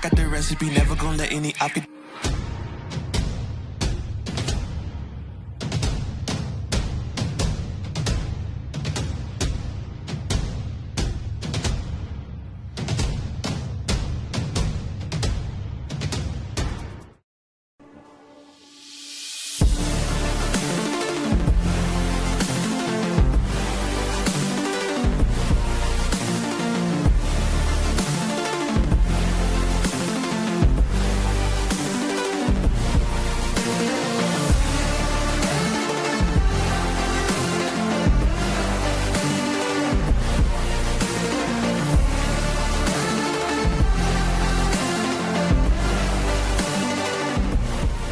got the recipe, never gonna let any op get.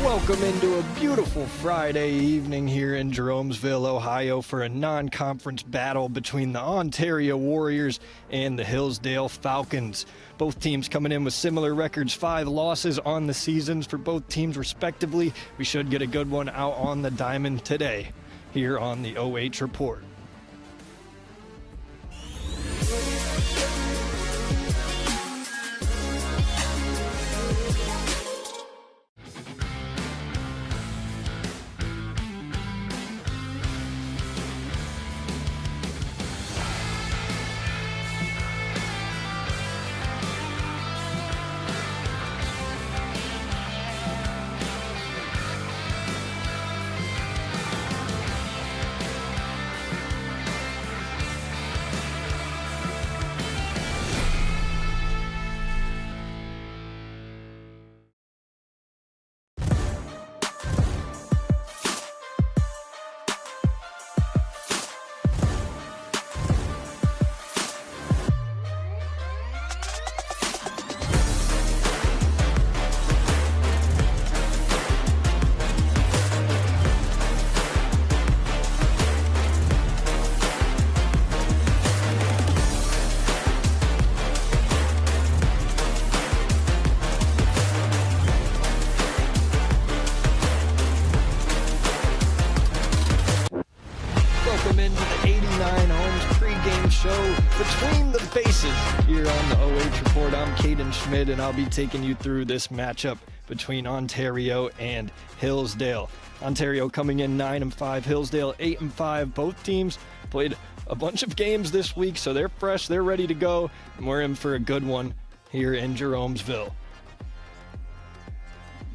Welcome into a beautiful Friday evening here in Jeromesville, Ohio for a non-conference battle between the Ontario Warriors and the Hillsdale Falcons. Both teams coming in with similar records, 5 losses on the seasons for both teams respectively. We should get a good one out on the diamond today here on the OH Report. Welcome into the 89 Homes pregame show between the bases here on the OH Report. I'm Caden Schmid, and I'll be taking you through this matchup between Ontario and Hillsdale. Ontario coming in 9-5, Hillsdale 8-5. Both teams played a bunch of games this week, so they're fresh, they're ready to go, and we're in for a good one here in Jeromesville.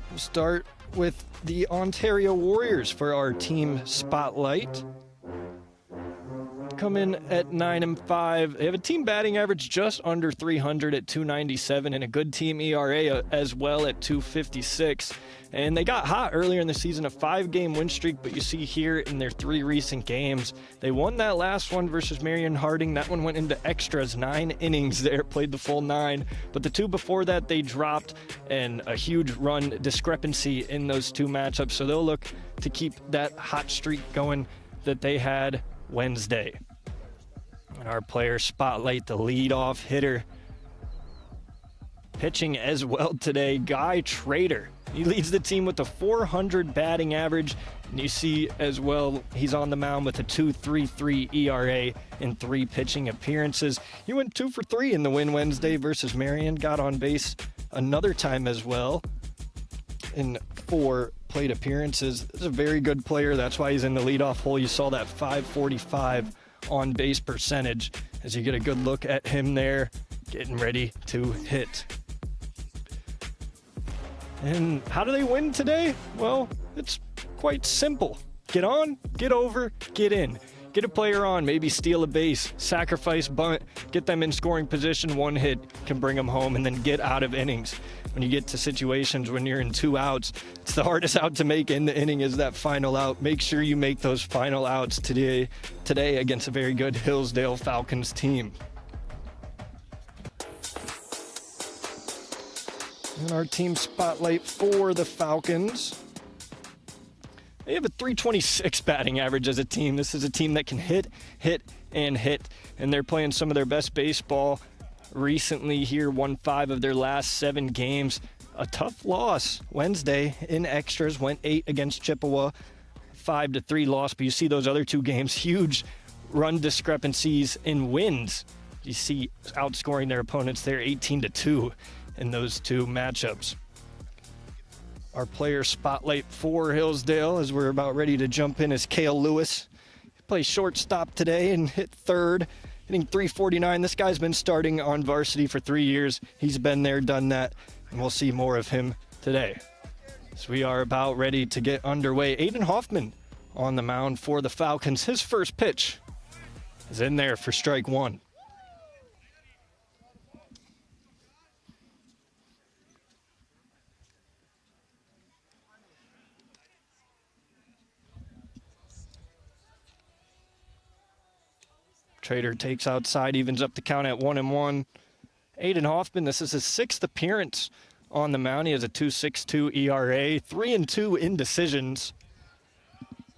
We'll start with the Ontario Warriors for our team spotlight. Come in at 9-5. They have a team batting average just under 300 at 297 and a good team ERA as well at 256. And they got hot earlier in the season, a 5-game win streak, but you see here in their 3 recent games, they won that last one versus Marion Harding. That one went into extras, 9 innings there, played the full 9. But the 2 before that, they dropped, and a huge run discrepancy in those 2 matchups. So they'll look to keep that hot streak going that they had Wednesday. And our player spotlight, the leadoff hitter. Pitching as well today, Guy Trader. He leads the team with a 400 batting average. And you see as well, he's on the mound with a 2.33 ERA in 3 pitching appearances. He went 2 for 3 in the win Wednesday versus Marion. Got on base another time as well in 4 plate appearances. This is a very good player. That's why he's in the leadoff hole. You saw that 545 on base percentage as you get a good look at him there, getting ready to hit. And how do they win today? Well, it's quite simple. Get on, get over, get in. Get a player on, maybe steal a base, sacrifice bunt, get them in scoring position. 1 hit can bring them home, and then get out of innings. When you get to situations when you're in 2 outs, it's the hardest out to make in the inning is that final out. Make sure you make those final outs today against a very good Hillsdale Falcons team. And our team spotlight for the Falcons. They have a 326 batting average as a team. This is a team that can hit, and they're playing some of their best baseball recently here. Won 5 of their last 7 games. A tough loss Wednesday in extras, went 8 against Chippewa, 5-3 loss, but you see those other 2 games, huge run discrepancies in wins. You see outscoring their opponents there 18-2 in those two matchups. Our player spotlight for Hillsdale, as we're about ready to jump in, is Kale Lewis. He plays shortstop today and hit third, hitting .349. This guy's been starting on varsity for 3 years. He's been there, done that, and we'll see more of him today. So we are about ready to get underway. Aiden Hoffman on the mound for the Falcons. His first pitch is in there for strike one. Trader takes outside, evens up the count at 1-1. Aiden Hoffman, this is his 6th appearance on the mound. He has a 2.62 ERA, 3-2 in decisions.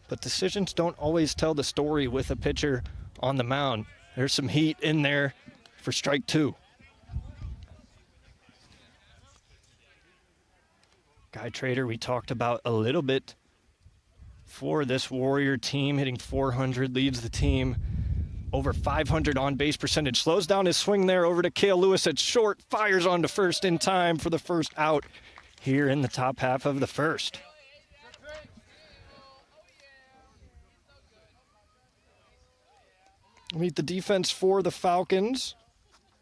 But decisions don't always tell the story with a pitcher on the mound. There's some heat in there for strike two. Guy Trader, we talked about a little bit for this Warrior team, hitting .400, leads the team. Over .500 on base percentage. Slows down his swing there over to Kale Lewis at short. Fires on to first in time for the first out here in the top half of the first. Meet the defense for the Falcons.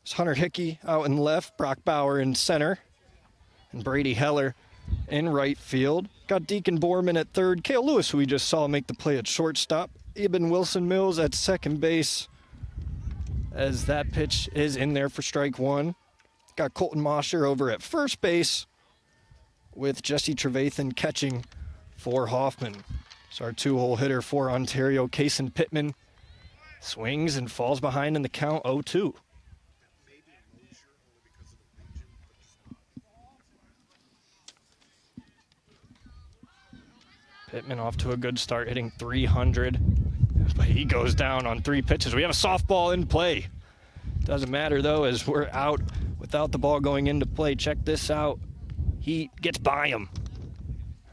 It's Hunter Hickey out in left, Brock Bauer in center, and Brady Heller in right field. Got Deacon Borman at third. Kale Lewis, who we just saw make the play at shortstop. Eben Wilson Mills at second base, as that pitch is in there for strike one. Got Colton Mosher over at first base with Jesse Trevathan catching for Hoffman. So our two-hole hitter for Ontario, Kasen Pittman, swings and falls behind in the count 0-2. Pittman off to a good start, hitting .300, but he goes down on 3 pitches. We have a softball in play. Doesn't matter, though, as we're out without the ball going into play. Check this out. He gets by him.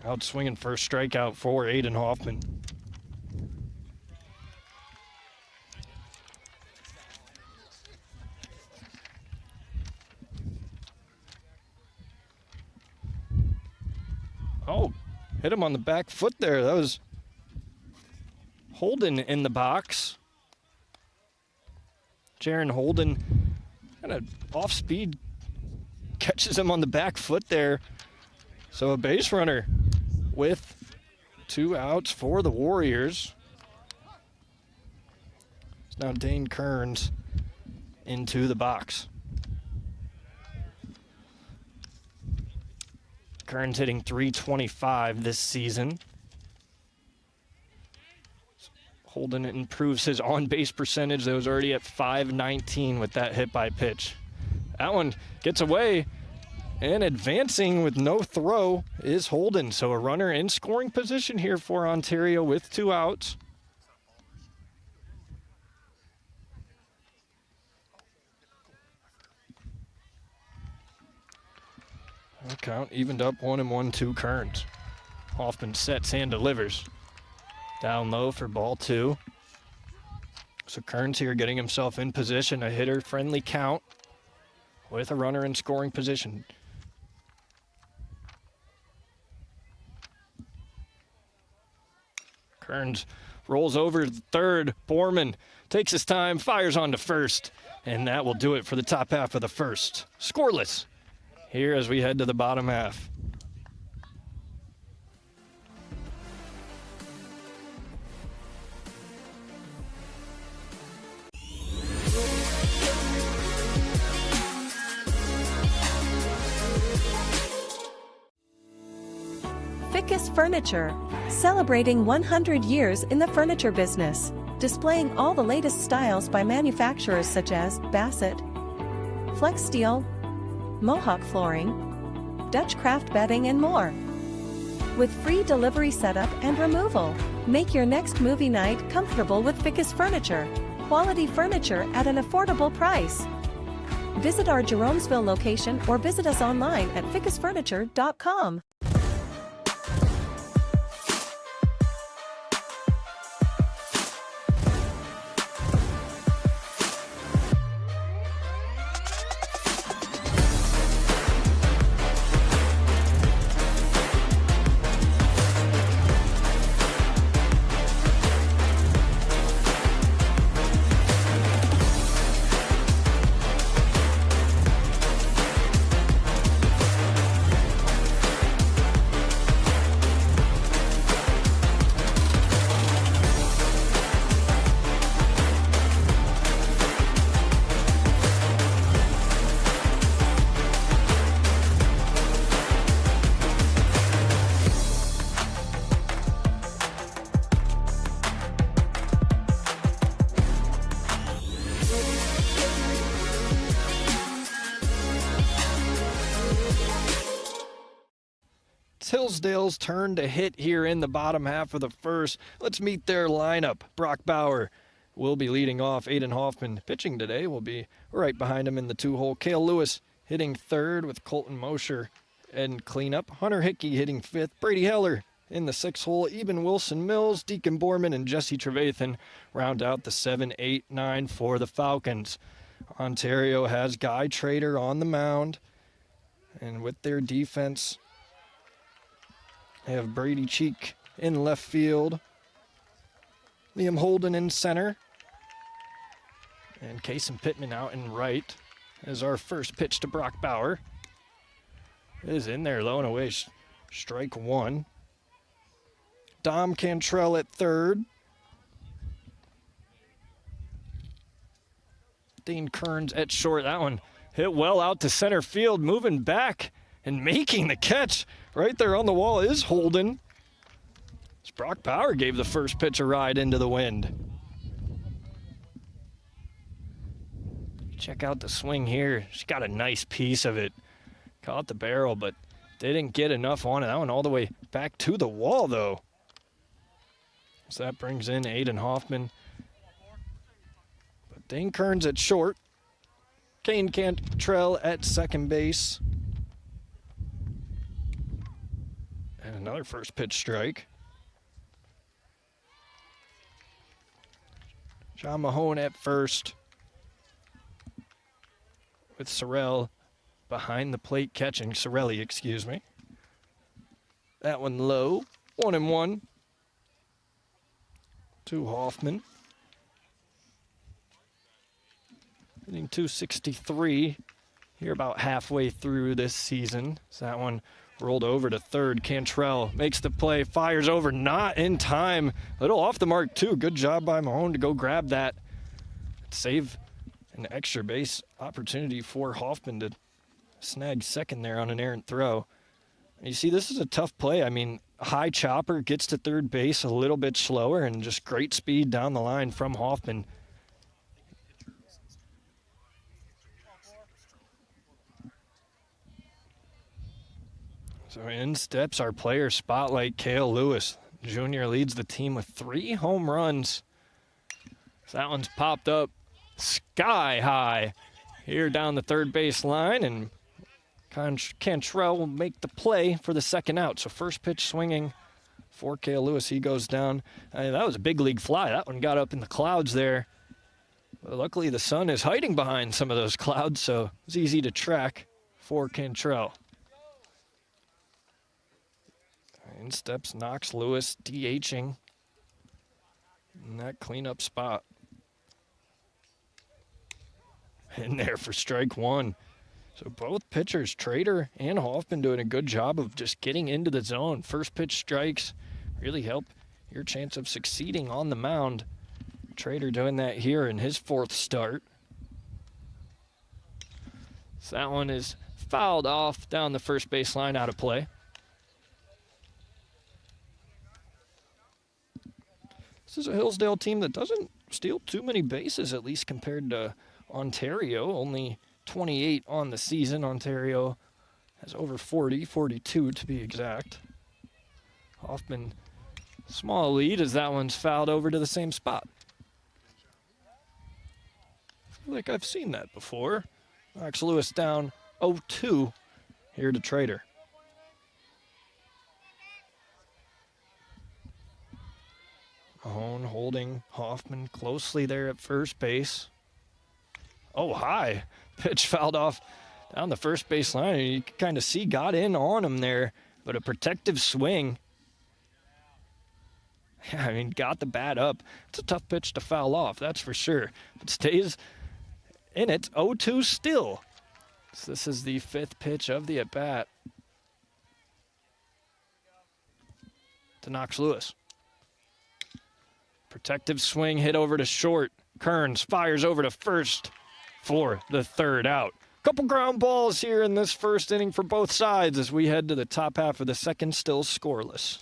Out swinging first strikeout for Aiden Hoffman. Oh, hit him on the back foot there. That was Holden in the box. Jaren Holden kind of off speed catches him on the back foot there. So a base runner with 2 outs for the Warriors. It's now Dane Kearns into the box. Kearns hitting .325 this season. Holden improves his on-base percentage. That was already at .519 with that hit by pitch. That one gets away, and advancing with no throw is Holden. So a runner in scoring position here for Ontario with 2 outs. The count evened up 1-1 to Kearns. Hoffman sets and delivers. Down low for ball 2. So Kearns here getting himself in position, a hitter-friendly count with a runner in scoring position. Kearns rolls over to third. Borman takes his time, fires on to first, and that will do it for the top half of the first. Scoreless here as we head to the bottom half. Fickes Furniture, celebrating 100 years in the furniture business, displaying all the latest styles by manufacturers such as Bassett, Flex Steel, Mohawk Flooring, Dutch Craft Bedding and more. With free delivery setup and removal, make your next movie night comfortable with Fickes Furniture, quality furniture at an affordable price. Visit our Jeromesville location or visit us online at fickesfurniture.com. It's Hillsdale's turn to hit here in the bottom half of the first. Let's meet their lineup. Brock Bauer will be leading off. Aiden Hoffman pitching today will be right behind him in the 2-hole. Kale Lewis hitting third with Colton Mosher and cleanup. Hunter Hickey hitting fifth. Brady Heller in the 6-hole. Eben Wilson Mills, Deacon Borman, and Jesse Trevathan round out the 7, 8, 9 for the Falcons. Ontario has Guy Trader on the mound. And with their defense, they have Brady Cheek in left field. Liam Holden in center. And Kasen Pittman out in right as our first pitch to Brock Bauer. It is in there, low and away. Strike one. Dom Cantrell at third. Dean Kearns at short. That one hit well out to center field, moving back and making the catch right there on the wall is Holden. As Brock Bauer gave the first pitch a ride into the wind. Check out the swing here. She's got a nice piece of it. Caught the barrel, but didn't get enough on it. That one all the way back to the wall, though. So that brings in Aiden Hoffman. But Dane Kearns at short. Kane Cantrell at second base. And another first pitch strike. John Mahone at first. With Sorrell behind the plate catching. Sorelli, excuse me. That one low. 1-1. To Hoffman. Hitting .263 here about halfway through this season. So that one rolled over to third. Cantrell makes the play, fires over, not in time. A little off the mark too. Good job by Mahone to go grab that. Save an extra base opportunity for Hoffman to snag second there on an errant throw. And you see, this is a tough play. I mean, high chopper gets to third base a little bit slower and just great speed down the line from Hoffman. So in steps our player spotlight, Kale Lewis. Junior leads the team with 3 home runs. So that one's popped up sky high here down the third base line, and Cantrell will make the play for the second out. So first pitch swinging for Kale Lewis. He goes down. That was a big league fly. That one got up in the clouds there. But luckily the sun is hiding behind some of those clouds, so it's easy to track for Cantrell. In steps Knox Lewis, DHing in that cleanup spot. In there for strike one. So both pitchers, Trader and Hoffman, doing a good job of just getting into the zone. First pitch strikes really help your chance of succeeding on the mound. Trader doing that here in his 4th start. So that one is fouled off down the first base line, out of play. This is a Hillsdale team that doesn't steal too many bases, at least compared to Ontario. Only 28 on the season. Ontario has over 40, 42 to be exact. Hoffman, small lead as that one's fouled over to the same spot. I feel like I've seen that before. Knox Lewis down 0-2 here to Trader. Mahone holding Hoffman closely there at first base. Oh, high. Pitch fouled off down the first base line. You can kind of see got in on him there, but a protective swing. Yeah, I mean, got the bat up. It's a tough pitch to foul off, that's for sure. But stays in it, 0-2 still. So this is the 5th pitch of the at-bat to Knox Lewis. Protective swing hit over to short. Kearns fires over to first for the 3rd out. Couple ground balls here in this first inning for both sides as we head to the top half of the second, still scoreless.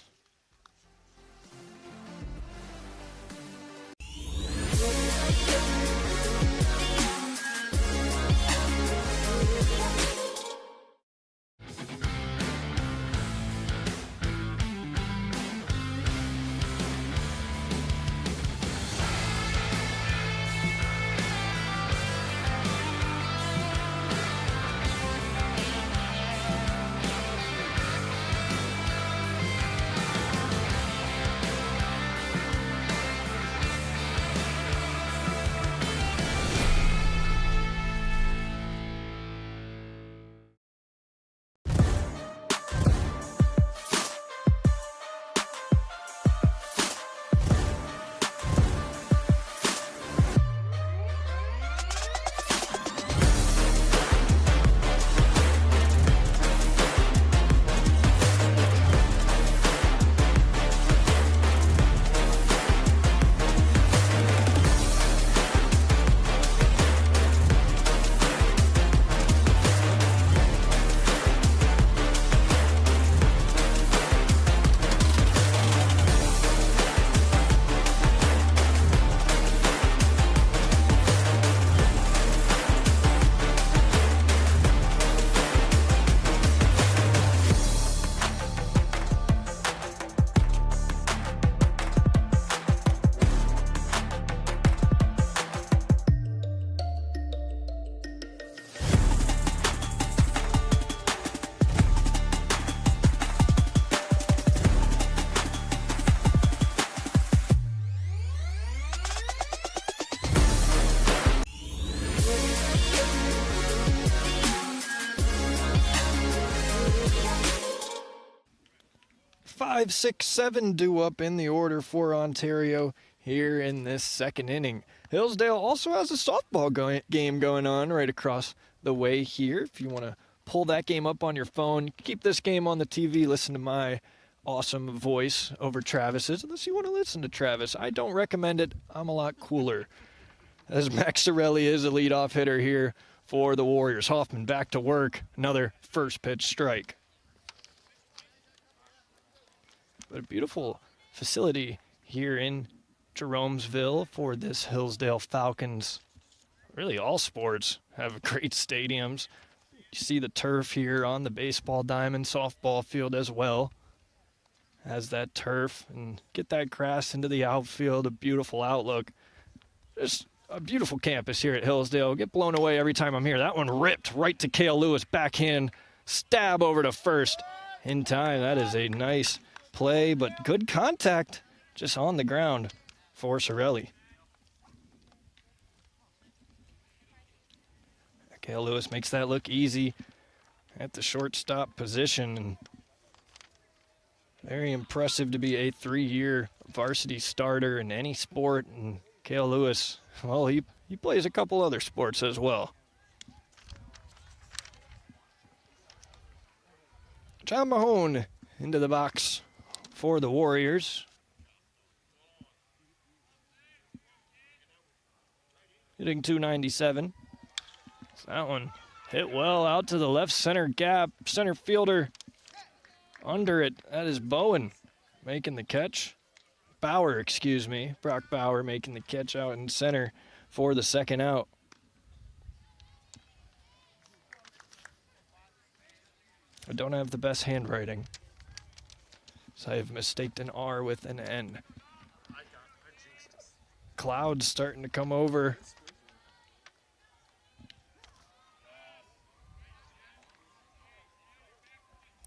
5, 6, 7 due up in the order for Ontario here in this second inning. Hillsdale also has a softball game going on right across the way here. If you want to pull that game up on your phone, keep this game on the TV, listen to my awesome voice over Travis's, unless you want to listen to Travis. I don't recommend it. I'm a lot cooler. As Max Sorelli is a leadoff hitter here for the Warriors. Hoffman back to work. Another first pitch strike. But a beautiful facility here in Jeromesville for this Hillsdale Falcons. Really all sports have great stadiums. You see the turf here on the baseball diamond, softball field as well. Has that turf and get that grass into the outfield, a beautiful outlook. Just a beautiful campus here at Hillsdale. Get blown away every time I'm here. That one ripped right to Kale Lewis, backhand stab over to first in time. That is a nice play, but good contact just on the ground for Sorelli. Kale Lewis makes that look easy at the shortstop position, and very impressive to be a 3-year varsity starter in any sport. And Kale Lewis, well, he plays a couple other sports as well. John Mahone into the box for the Warriors. Hitting .297. So that one hit well out to the left center gap. Center fielder under it. That is Bowen making the catch. Bauer, excuse me. Brock Bauer making the catch out in center for the second out. I don't have the best handwriting, so I have mistaked an R with an N. Clouds starting to come over.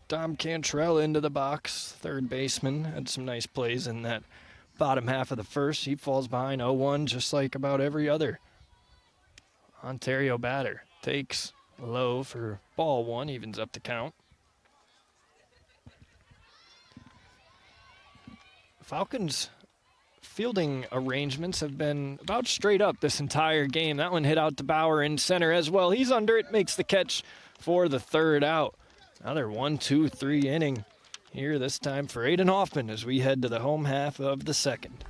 Dom Cantrell into the box, third baseman. Had some nice plays in that bottom half of the first. He falls behind 0-1 just like about every other Ontario batter. Takes low for ball one, evens up the count. Falcons fielding arrangements have been about straight up this entire game. That one hit out to Bauer in center as well. He's under it, makes the catch for the third out. Another 1-2-3 inning here this time for Aiden Hoffman as we head to the home half of the second.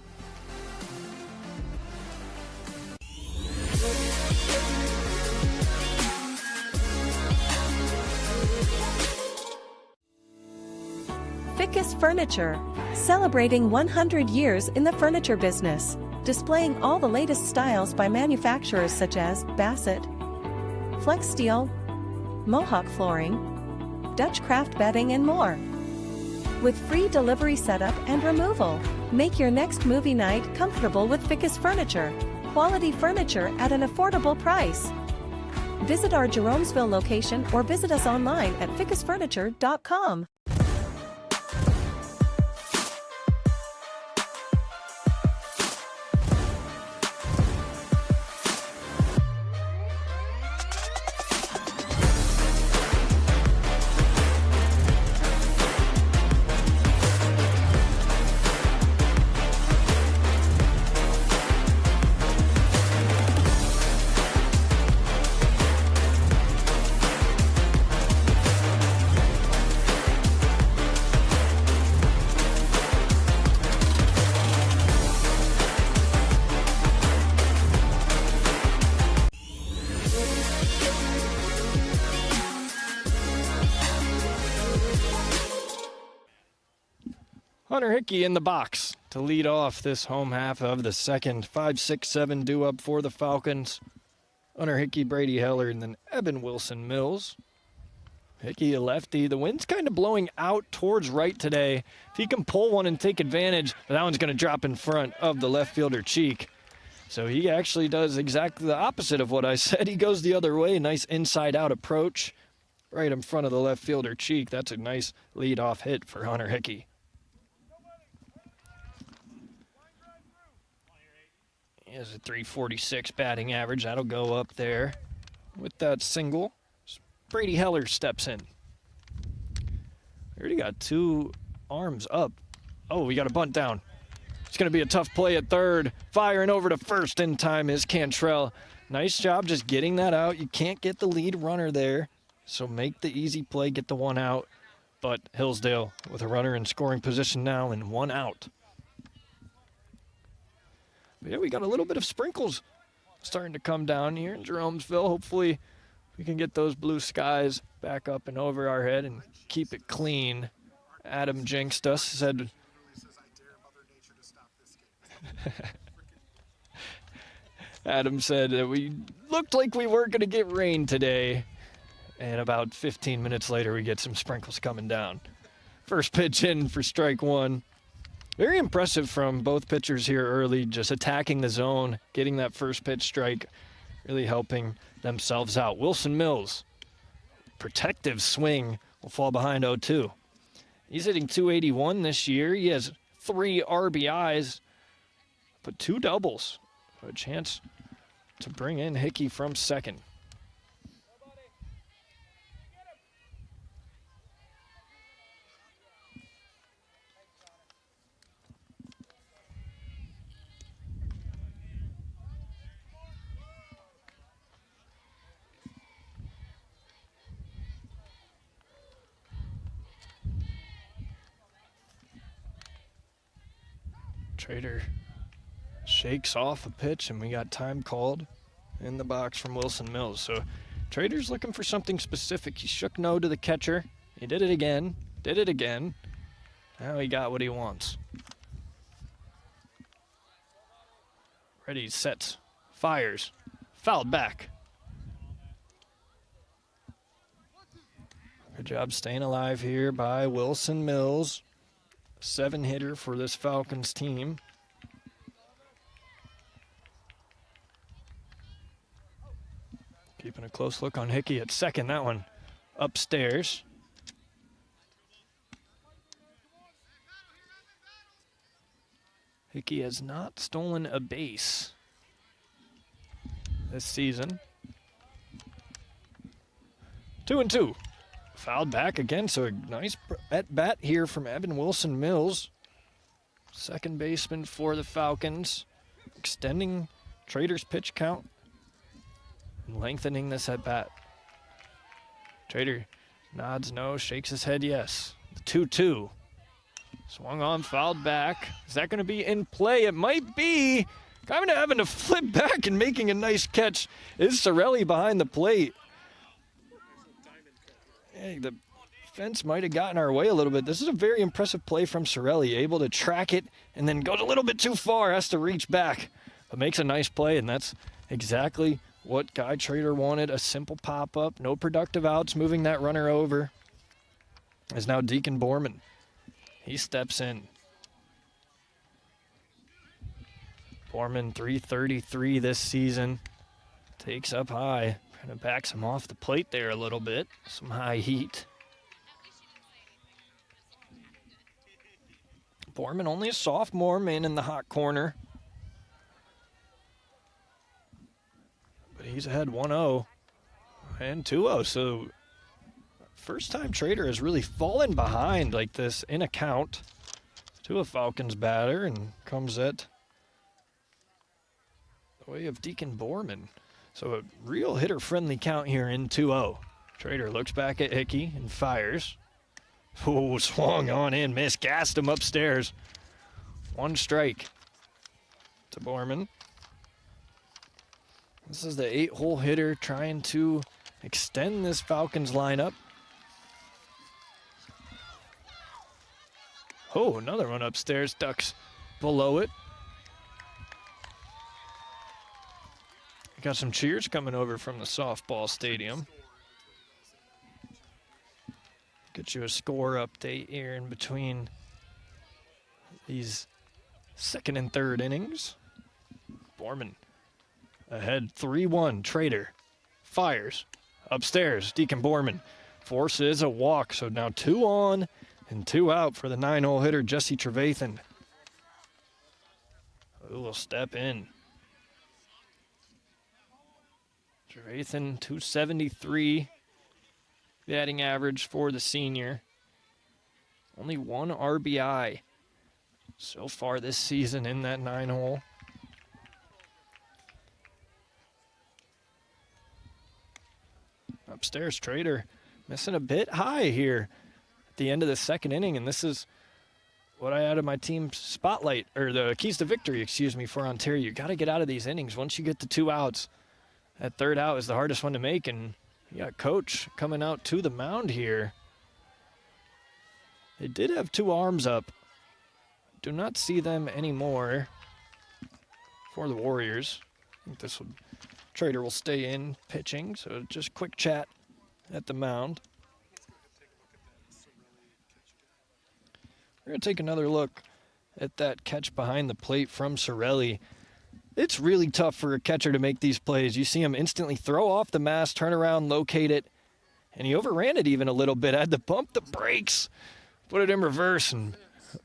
Fickes Furniture, celebrating 100 years in the furniture business, displaying all the latest styles by manufacturers such as Bassett, Flex Steel, Mohawk Flooring, Dutch Craft Bedding, and more. With free delivery setup and removal, make your next movie night comfortable with Fickes Furniture. Quality furniture at an affordable price. Visit our Jeromesville location or visit us online at fickesfurniture.com. Hunter Hickey in the box to lead off this home half of the second. 5, 6, 7 due up for the Falcons. Hunter Hickey, Brady Heller, and then Eben Wilson Mills. Hickey, a lefty. The wind's kind of blowing out towards right today. If he can pull one and take advantage, that one's going to drop in front of the left fielder Cheek. So he actually does exactly the opposite of what I said. He goes the other way. Nice inside-out approach right in front of the left fielder Cheek. That's a nice lead-off hit for Hunter Hickey. He has a .346 batting average. That'll go up there with that single. Brady Heller steps in. We already got 2 arms up. Oh, we got a bunt down. It's going to be a tough play at third. Firing over to first in time is Cantrell. Nice job just getting that out. You can't get the lead runner there, so make the easy play, get the one out. But Hillsdale with a runner in scoring position now and one out. But yeah, we got a little bit of sprinkles starting to come down here in Jeromesville. Hopefully we can get those blue skies back up and over our head and keep it clean. Adam jinxed us, said... Adam said that we looked like we weren't going to get rain today. And about 15 minutes later, we get some sprinkles coming down. First pitch in for strike one. Very impressive from both pitchers here early, just attacking the zone, getting that first pitch strike, really helping themselves out. Wilson Mills, protective swing, will fall behind 0-2. He's hitting .281 this year. He has 3 RBIs, but 2 doubles. So a chance to bring in Hickey from second. Trader shakes off a pitch, and we got time called in the box from Wilson Mills. So Trader's looking for something specific. He shook no to the catcher. He did it again. Now he got what he wants. Ready, sets, fires, fouled back. Good job staying alive here by Wilson Mills. 7-hitter for this Falcons team. Keeping a close look on Hickey at second. That one upstairs. Hickey has not stolen a base this season. 2-2. Fouled back again, so a nice at-bat here from Evan Wilson Mills. Second baseman for the Falcons, extending Trader's pitch count and lengthening this at-bat. Trader nods no, shakes his head yes. The 2-2. Swung on, fouled back. Is that going to be in play? It might be. Kind of having to flip back and making a nice catch is Sorelli behind the plate. Hey, the fence might have gotten our way a little bit. This is a very impressive play from Sorelli, able to track it and then goes a little bit too far, has to reach back, but makes a nice play, and that's exactly what Guy Trader wanted. A simple pop-up, no productive outs, moving that runner over. Is now Deacon Borman. He steps in. Borman, 333 this season. Takes up high. Kind of backs him off the plate there a little bit. Some high heat. Borman, only a sophomore, man in the hot corner. But he's ahead 1-0 and 2-0. So first time Trader has really fallen behind like this in a count to a Falcons batter, and comes at the way of Deacon Borman. So a real hitter-friendly count here in 2-0. Trader looks back at Hickey and fires. Oh, swung on in, missed, gassed him upstairs. 1 strike to Borman. This is the 8-hole hitter trying to extend this Falcons lineup. Oh, another one upstairs, ducks below it. Got some cheers coming over from the softball stadium. Get you a score update here in between these second and third innings. Borman ahead 3-1. Trader fires upstairs. Deacon Borman forces a walk. So now 2 on and 2 out for the 9-hole hitter, Jesse Trevathan. Who will step in? Trevathan, 273 batting average for the senior. Only one RBI so far this season in that 9-hole. Upstairs, Trader missing a bit high here at the end of the second inning, and this is what I added my team spotlight, or the keys to victory, excuse me, for Ontario. You got to get out of these innings. Once you get to 2 outs, that third out is the hardest one to make, and you got Coach coming out to the mound here. They did have 2 arms up. Do not see them anymore for the Warriors. I think this would, Trader will stay in pitching, so just quick chat at the mound. We're going to take another look at that catch behind the plate from Sorelli. It's really tough for a catcher to make these plays. You see him instantly throw off the mask, turn around, locate it, and he overran it even a little bit. Had to pump the brakes, put it in reverse, and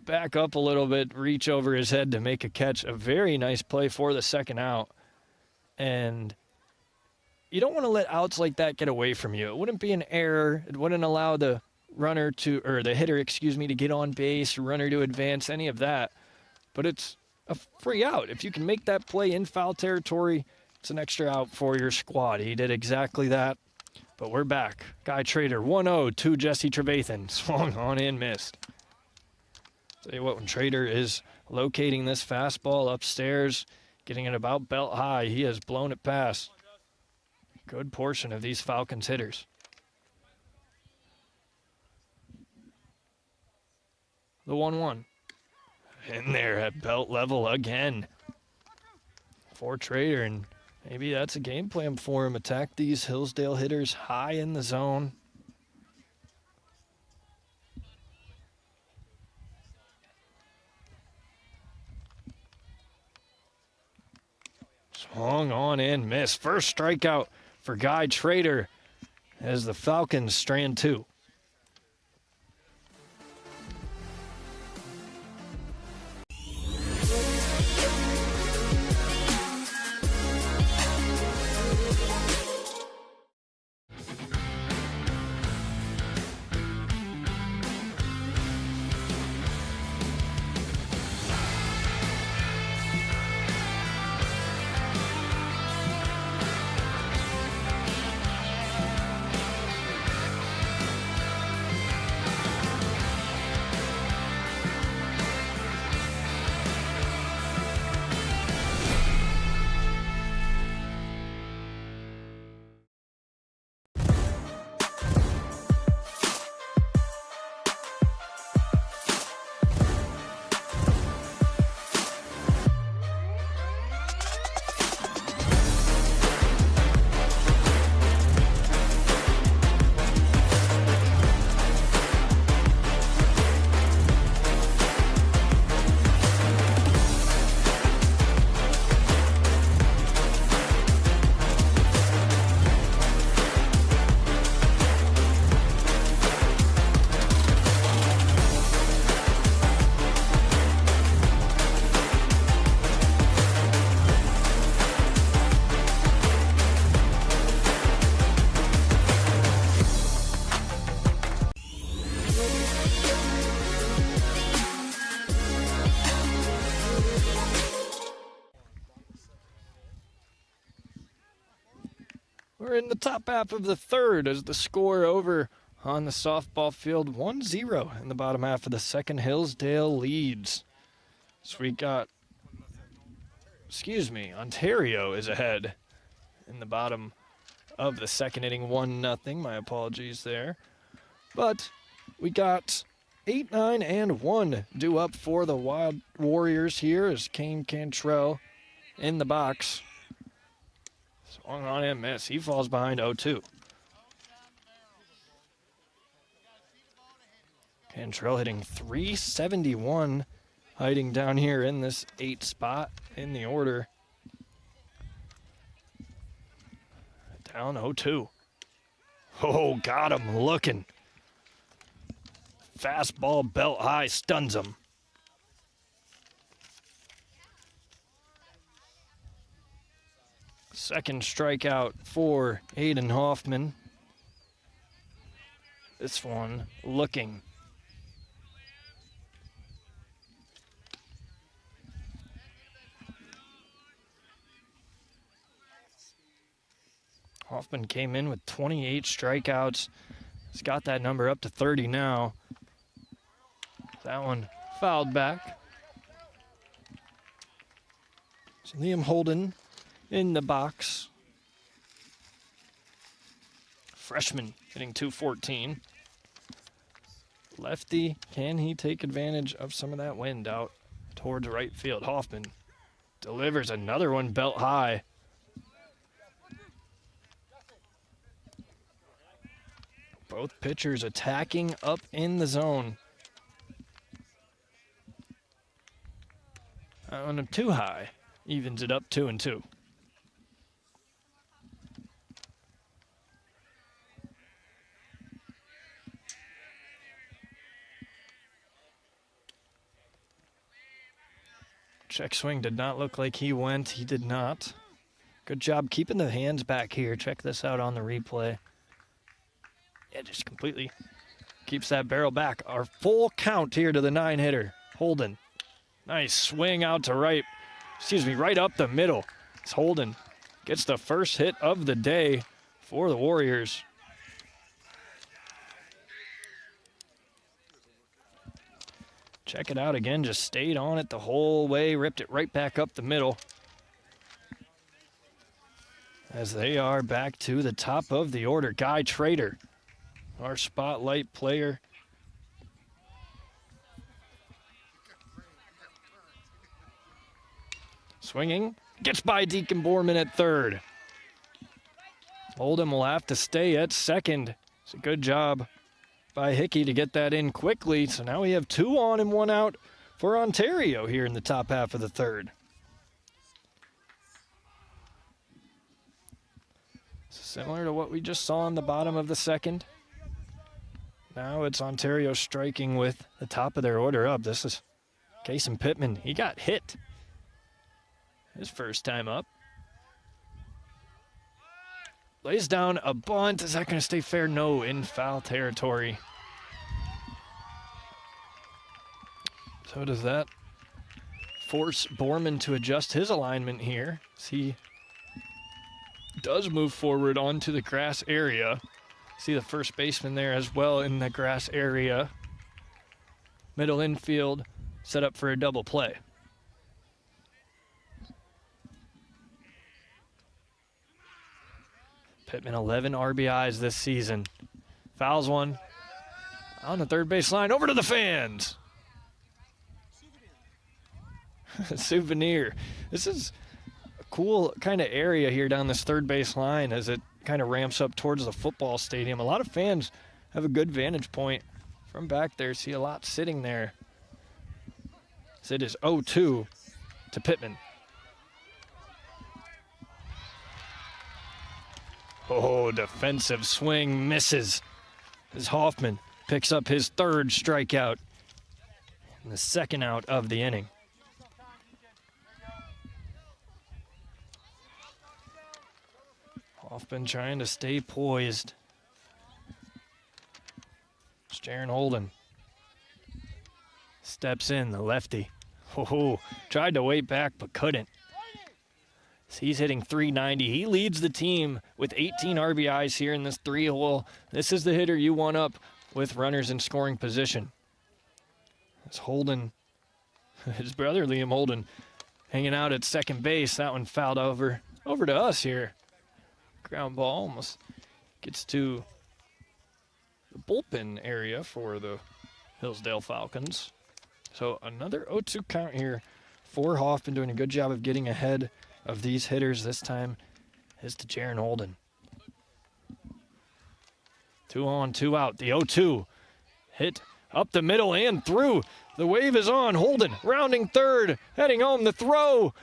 back up a little bit, reach over his head to make a catch. A very nice play for the second out. And you don't want to let outs like that get away from you. It wouldn't be an error. It wouldn't allow the runner to, or the hitter, excuse me, to get on base, runner to advance, any of that. But it's a free out. If you can make that play in foul territory, it's an extra out for your squad. He did exactly that. But we're back. Guy Trader, 1-0 to Jesse Trevathan. Swung on in, missed. Tell you what, when Trader is locating this fastball upstairs, getting it about belt high, he has blown it past a good portion of these Falcons hitters. The 1-1. In there at belt level again for Trader, and maybe that's a game plan for him. Attack these Hillsdale hitters high in the zone. Swung on in, miss. First strikeout for Guy Trader as the Falcons strand 2. We're in the top half of the third as the score over on the softball field. 1-0 in the bottom half of the second. Hillsdale leads. So we got, Ontario is ahead in the bottom of the second inning, 1-0. My apologies there. But we got 8, 9, and 1 due up for the Wild Warriors here as Kane Cantrell in the box. Swung on and miss. He falls behind 0-2. Cantrell hitting .371, hiding down here in this 8 spot in the order. Down 0-2. Oh, got him looking. Fastball belt high, stuns him. Second strikeout for Aiden Hoffman. This one looking. Hoffman came in with 28 strikeouts. He's got that number up to 30 now. That one fouled back. So Liam Holden in the box. Freshman hitting .214. Lefty, can he take advantage of some of that wind out towards right field? Hoffman delivers another one belt high. Both pitchers attacking up in the zone. That one too high. Evens it up 2-2. Check swing did not look like he went. He did not. Good job keeping the hands back here. Check this out on the replay. Yeah, just completely keeps that barrel back. Our full count here to the 9-hitter. Holden. Nice swing out to right. Right up the middle. It's Holden. Gets the first hit of the day for the Warriors. Check it out again, just stayed on it the whole way, ripped it right back up the middle. As they are back to the top of the order. Guy Trader, our spotlight player. Swinging, gets by Deacon Borman at third. Holden will have to stay at second. It's a good job by Hickey to get that in quickly. So now we have 2 on and 1 out for Ontario here in the top half of the third. Similar to what we just saw in the bottom of the second. Now it's Ontario striking with the top of their order up. This is Kasen Pittman. He got hit his first time up. Lays down a bunt. Is that going to stay fair? No, in foul territory. So does that force Borman to adjust his alignment here as he does move forward onto the grass area. See the first baseman there as well in the grass area. Middle infield set up for a double play. Pittman 11 RBIs this season. Fouls one on the third base line over to the fans. Souvenir. This is a cool kind of area here down this third base line as it kind of ramps up towards the football stadium. A lot of fans have a good vantage point from back there. See a lot sitting there. So it is 0-2 to Pittman. Oh, defensive swing misses as Hoffman picks up his third strikeout and the second out of the inning. Hoffman trying to stay poised. It's Jaren Holden. Steps in, the lefty. Oh, tried to wait back but couldn't. He's hitting .390. He leads the team with 18 RBIs here in this 3-hole. This is the hitter you want up with runners in scoring position. It's Holden, his brother Liam Holden, hanging out at second base. That one fouled over to us here. Ground ball almost gets to the bullpen area for the Hillsdale Falcons. So another 0-2 count here for Hoffman, doing a good job of getting ahead of these hitters. This time is to Jaren Holden. 2 on, 2 out. The 0-2 hit up the middle and through. The wave is on. Holden rounding third, heading home. The throw,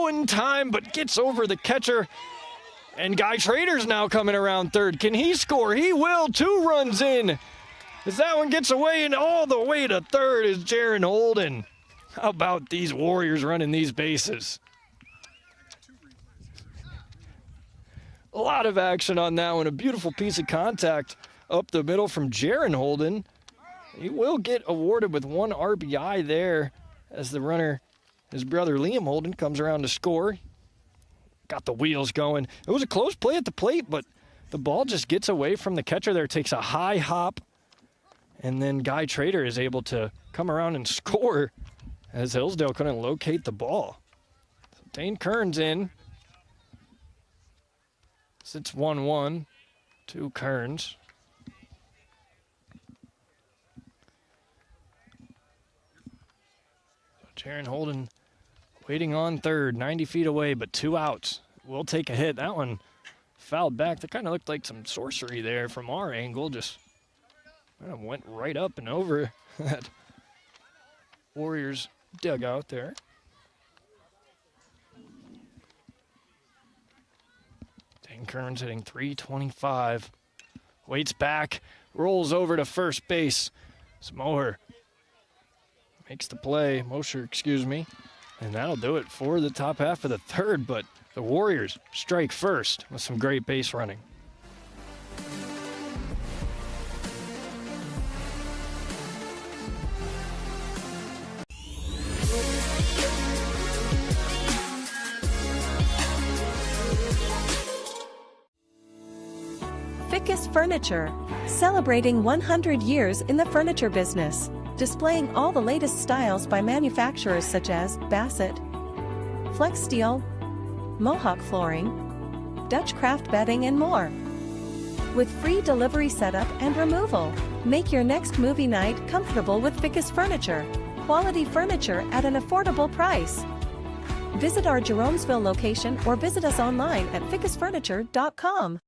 in time, but gets over the catcher. And Guy Trader's now coming around third. Can he score? He will. 2 runs in. As that one gets away, and all the way to third is Jaren Holden. How about these Warriors running these bases? A lot of action on that one. A beautiful piece of contact up the middle from Jaren Holden. He will get awarded with 1 RBI there as the runner, his brother Liam Holden, comes around to score. got the wheels going. It was a close play at the plate, but the ball just gets away from the catcher there, takes a high hop, and then Guy Trader is able to come around and score as Hillsdale couldn't locate the ball. So Dane Kearns in. It's 1-1 to Kearns. Jaren Holden waiting on third, 90 feet away, but 2 outs. We'll take a hit. That one fouled back. That kind of looked like some sorcery there from our angle. Just kind of went right up and over that Warriors dugout there. Dane Kearns hitting .325. Waits back, rolls over to first base. Smoher makes the play, Mosher, excuse me. And that'll do it for the top half of the third, but the Warriors strike first with some great base running. Fickes Furniture, celebrating 100 years in the furniture business, displaying all the latest styles by manufacturers such as Bassett, Flex Steel, Mohawk Flooring, Dutch Craft Bedding, and more. With free delivery setup and removal, make your next movie night comfortable with Fickes Furniture. Quality furniture at an affordable price. Visit our Jeromesville location or visit us online at fickesfurniture.com.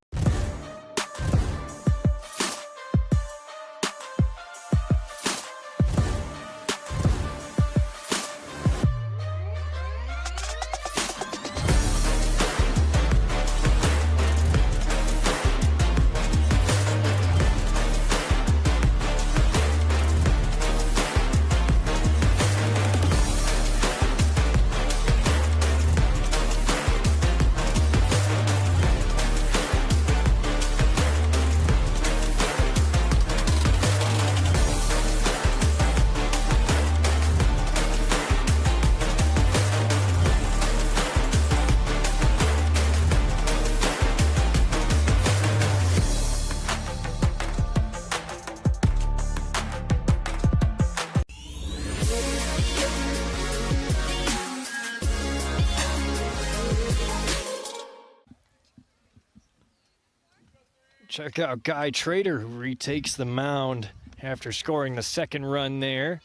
Check out Guy Trader, who retakes the mound after scoring the second run there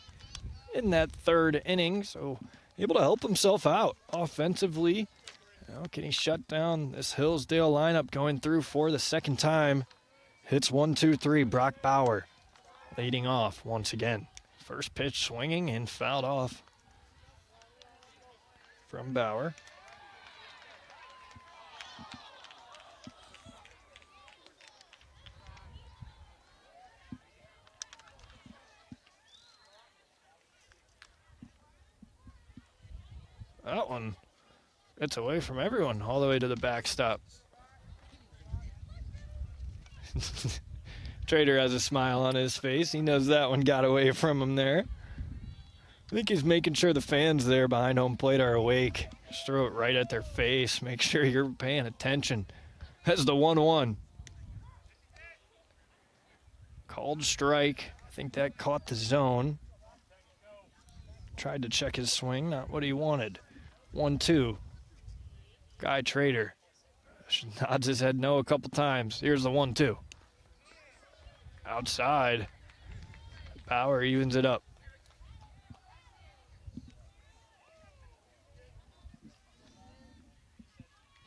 in that third inning. So able to help himself out offensively. Now, can he shut down this Hillsdale lineup going through for the second time? Hits 1-2-3. Brock Bauer leading off once again. First pitch swinging and fouled off from Bauer. That one gets away from everyone all the way to the backstop. Trader has a smile on his face. He knows that one got away from him there. I think he's making sure the fans there behind home plate are awake. Just throw it right at their face. Make sure you're paying attention. That's the 1-1. Called strike. I think that caught the zone. Tried to check his swing, not what he wanted. 1-2. Guy Trader nods his head no a couple times. Here's the 1-2. Outside. Bauer evens it up.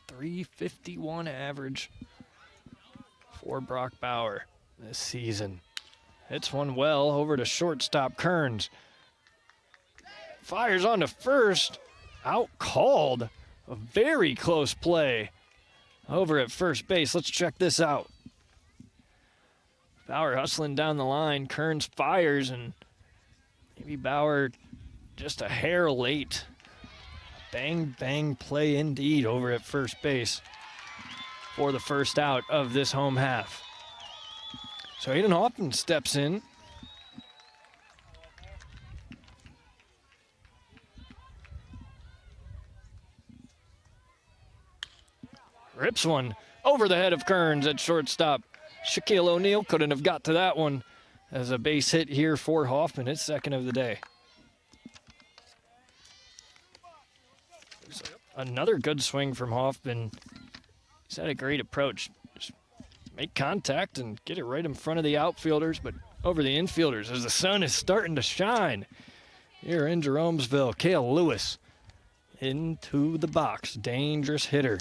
.351 average for Brock Bauer this season. Hits one well over to shortstop Kearns. Fires on to first. Out called. A very close play over at first base. Let's check this out. Bauer hustling down the line. Kearns fires, and maybe Bauer just a hair late. Bang, bang play indeed over at first base for the first out of this home half. So Aiden Hoffman steps in. Chips one over the head of Kearns at shortstop. Shaquille O'Neal couldn't have got to that one as a base hit here for Hoffman, his second of the day. Another good swing from Hoffman. He's had a great approach. Just make contact and get it right in front of the outfielders, but over the infielders as the sun is starting to shine. Here in Jeromesville, Kale Lewis into the box. Dangerous hitter.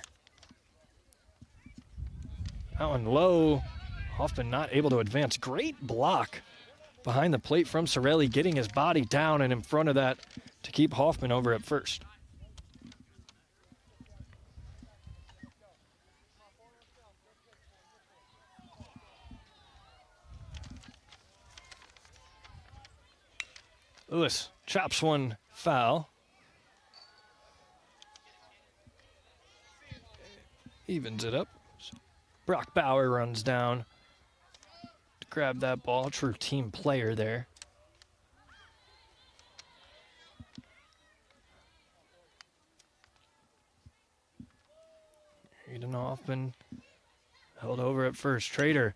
That one low. Hoffman not able to advance. Great block behind the plate from Sorelli, getting his body down and in front of that to keep Hoffman over at first. Lewis chops one foul. Evens it up. Brock Bauer runs down to grab that ball. True team player there. Aiden Hoffman held over at first. Trader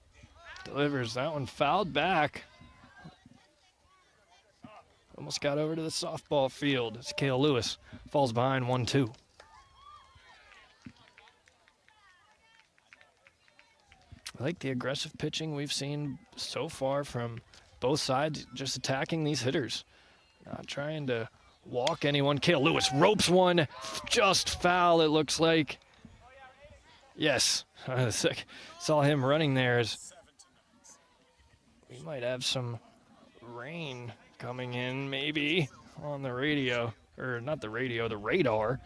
delivers that one fouled back. Almost got over to the softball field. It's Kale Lewis. Falls behind 1-2. I like the aggressive pitching we've seen so far from both sides, just attacking these hitters. Not trying to walk anyone. Kale Lewis ropes one. Just foul, it looks like. Yes. Saw him running there. As we might have some rain coming in, maybe, on the radio. Or not the radio, the radar.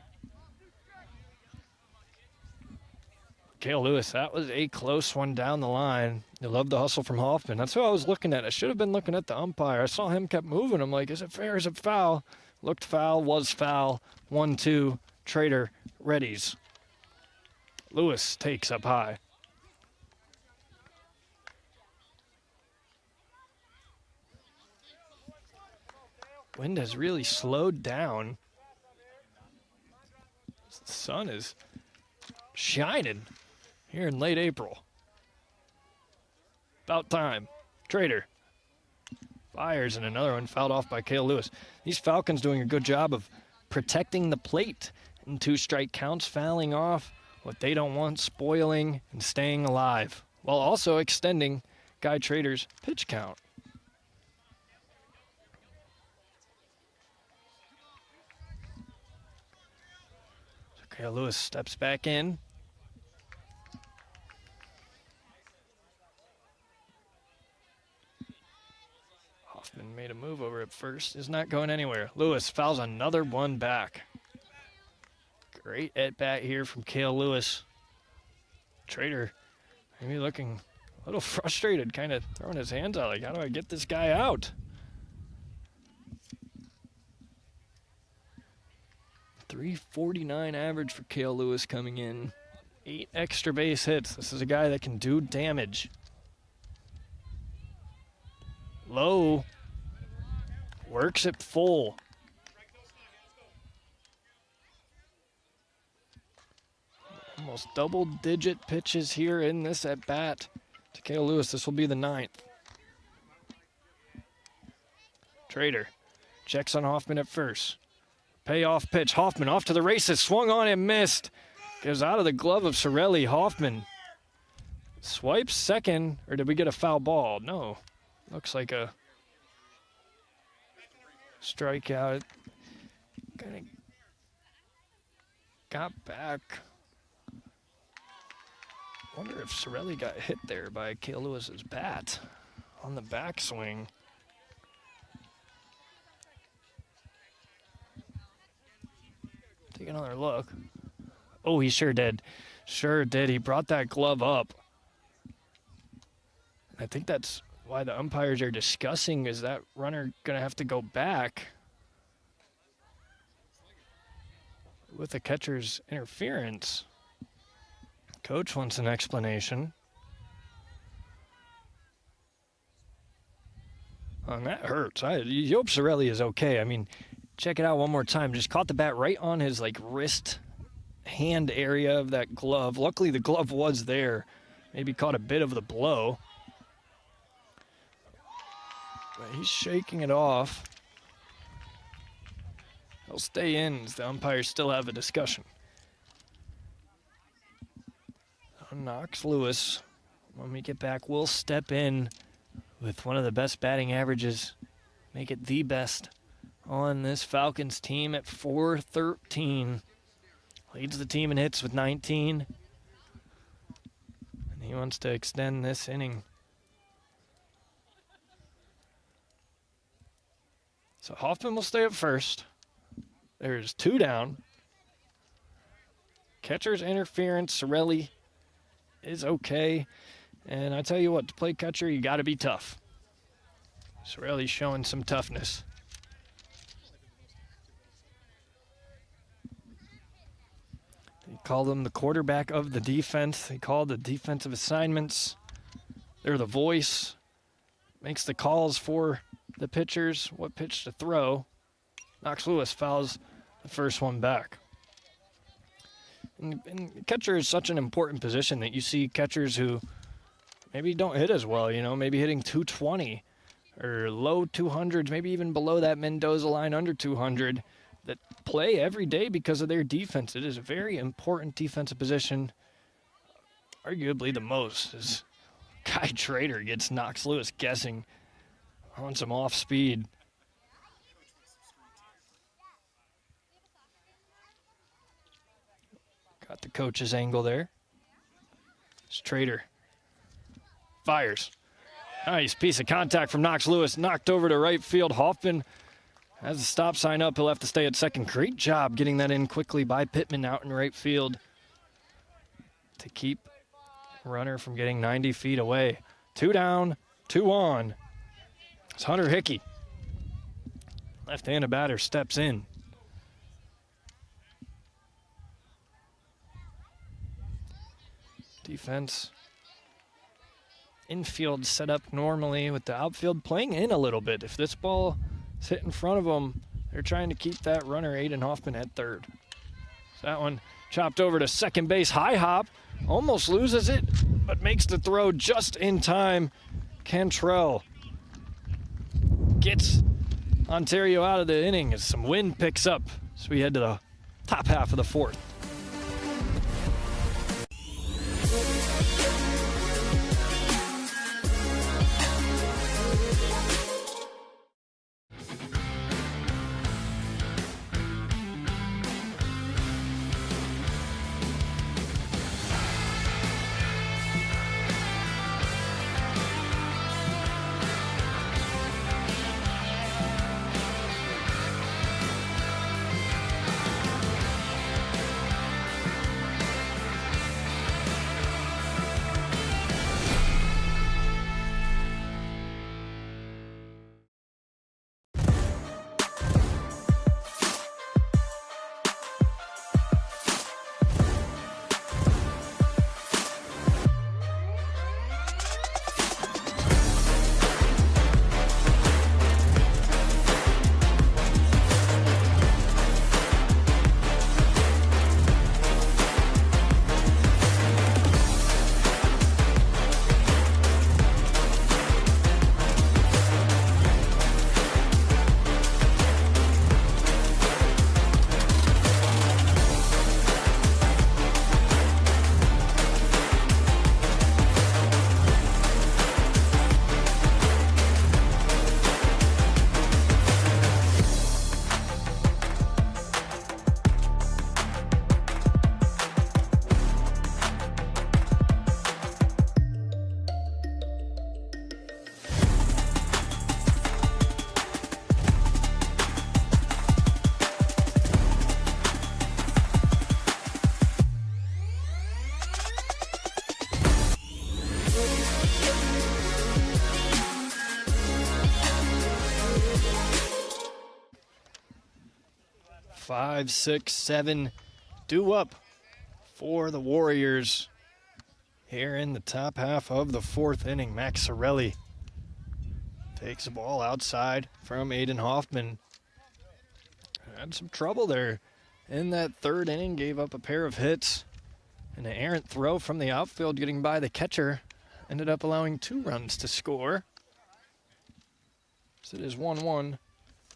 Kale Lewis, that was a close one down the line. You love the hustle from Hoffman. That's what I was looking at. I should have been looking at the umpire. I saw him kept moving. I'm like, is it fair? Is it foul? Looked foul, was foul. 1-2, Trader readies. Lewis takes up high. Wind has really slowed down. The sun is shining here in late April. About time. Trader fires, and another one fouled off by Kale Lewis. These Falcons doing a good job of protecting the plate in 2 strike counts, fouling off what they don't want, spoiling and staying alive, while also extending Guy Trader's pitch count. So Kale Lewis steps back in. Hoffman made a move over at first, is not going anywhere. Lewis fouls another one back. Great at-bat here from Kale Lewis. Trader maybe looking a little frustrated, kind of throwing his hands out like, how do I get this guy out? .349 average for Kale Lewis coming in. 8 extra base hits. This is a guy that can do damage. Low. Works it full. Almost double-digit pitches here in this at-bat to Kale Lewis. This will be the 9th. Trader checks on Hoffman at first. Payoff pitch. Hoffman off to the races. Swung on and missed. Goes out of the glove of Sorelli. Hoffman swipes second. Or did we get a foul ball? No. Looks like a strikeout. Kind of got back. Wonder if Sorelli got hit there by Kale Lewis's bat on the backswing. Take another look. Oh, he sure did. Sure did. He brought that glove up. I think that's why the umpires are discussing, is that runner going to have to go back with the catcher's interference. Coach wants an explanation. And that hurts. You hope Sorelli is okay. I mean, check it out one more time. Just caught the bat right on his wrist hand area of that glove. Luckily, the glove was there. Maybe caught a bit of the blow. But he's shaking it off. He'll stay in as the umpires still have a discussion. Knox Lewis, when we get back, will step in with one of the best batting averages. Make it the best on this Falcons team at .413. Leads the team in hits with 19. And he wants to extend this inning. So Hoffman will stay at first. There's 2 down. Catcher's interference, Sorelli is okay. And I tell you what, to play catcher, you got to be tough. Sorelli's showing some toughness. They call them the quarterback of the defense. They call the defensive assignments. They're the voice. Makes the calls for the pitchers, what pitch to throw. Knox Lewis fouls the first one back. And catcher is such an important position that you see catchers who maybe don't hit as well, you know, maybe hitting 220 or low 200s, maybe even below that Mendoza line under 200, that play every day because of their defense. It is a very important defensive position, arguably the most, as Kai Trader gets Knox Lewis guessing on some off speed. Got the coach's angle there. It's Trader. Fires. Nice piece of contact from Knox Lewis. Knocked over to right field. Hoffman has the stop sign up. He'll have to stay at second. Great job getting that in quickly by Pittman out in right field to keep runner from getting 90 feet away. 2 down, 2 on. It's Hunter Hickey. Left-handed batter steps in. Defense. Infield set up normally with the outfield playing in a little bit. If this ball is hit in front of them, they're trying to keep that runner, Aiden Hoffman, at third. So that one chopped over to second base. High hop. Almost loses it, but makes the throw just in time. Cantrell gets Ontario out of the inning as some wind picks up. So we head to the top half of the fourth. Five, six, seven, due up for the Warriors here in the top half of the fourth inning. Max Sorelli takes the ball outside from Aiden Hoffman. Had some trouble there in that third inning, gave up a pair of hits. An errant throw from the outfield getting by the catcher ended up allowing 2 runs to score. So it is 1-1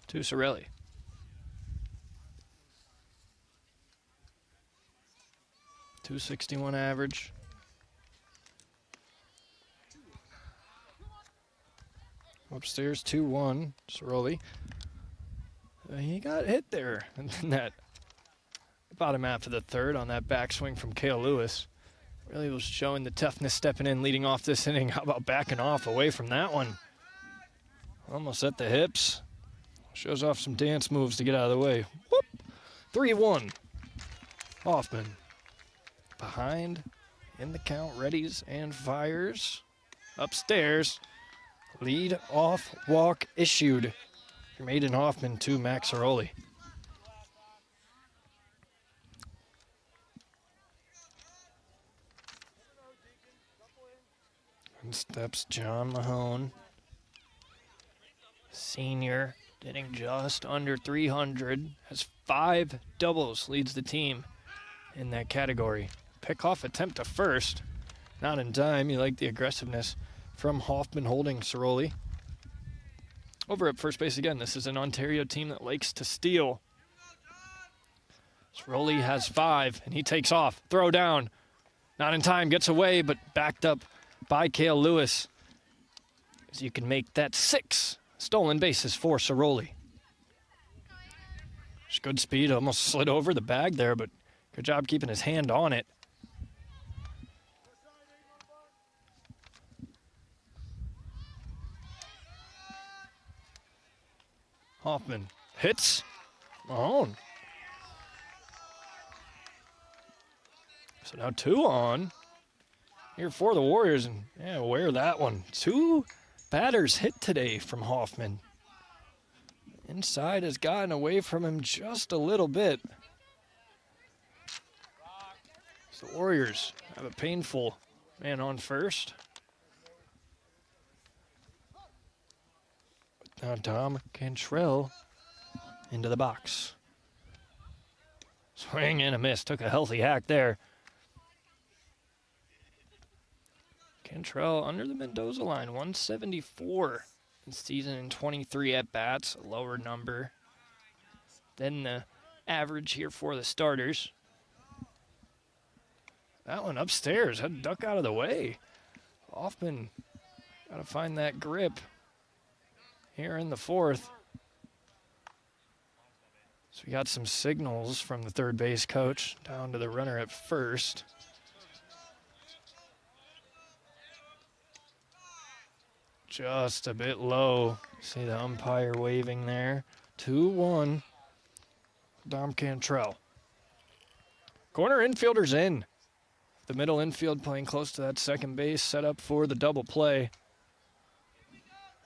to Sorelli. .261 average. Upstairs 2-1, Sorelli. He got hit there in that bottom half of the third on that backswing from Kale Lewis. Really was showing the toughness stepping in, leading off this inning. How about backing off away from that one? Almost at the hips. Shows off some dance moves to get out of the way. Whoop! 3-1. Hoffman behind in the count, readies and fires. Upstairs. Lead off walk issued from Aiden Hoffman to Max Sorelli. And steps John Mahone. Senior, hitting just under 300. Has 5 doubles, leads the team in that category. Pickoff attempt to first. Not in time. You like the aggressiveness from Hoffman holding Sorelli. Over at first base again, this is an Ontario team that likes to steal. Sorelli has 5, and he takes off. Throw down. Not in time, gets away, but backed up by Kale Lewis. As you can make that 6 stolen bases for Sorelli. Just good speed, almost slid over the bag there, but good job keeping his hand on it. Hoffman hits. Mahone. So now 2 on here for the Warriors, and yeah, aware of that one. 2 batters hit today from Hoffman. Inside has gotten away from him just a little bit. So the Warriors have a painful man on first. Now Dom Cantrell into the box. Swing and a miss. Took a healthy hack there. Cantrell under the Mendoza line. 174 in season and 23 at-bats. A lower number than the average here for the starters. That one upstairs. Had to duck out of the way. Hoffman got to find that grip here in the 4th. So we got some signals from the third base coach down to the runner at first. Just a bit low. See the umpire waving there. 2-1. Dom Cantrell. Corner infielders in. The middle infield playing close to that second base, set up for the double play.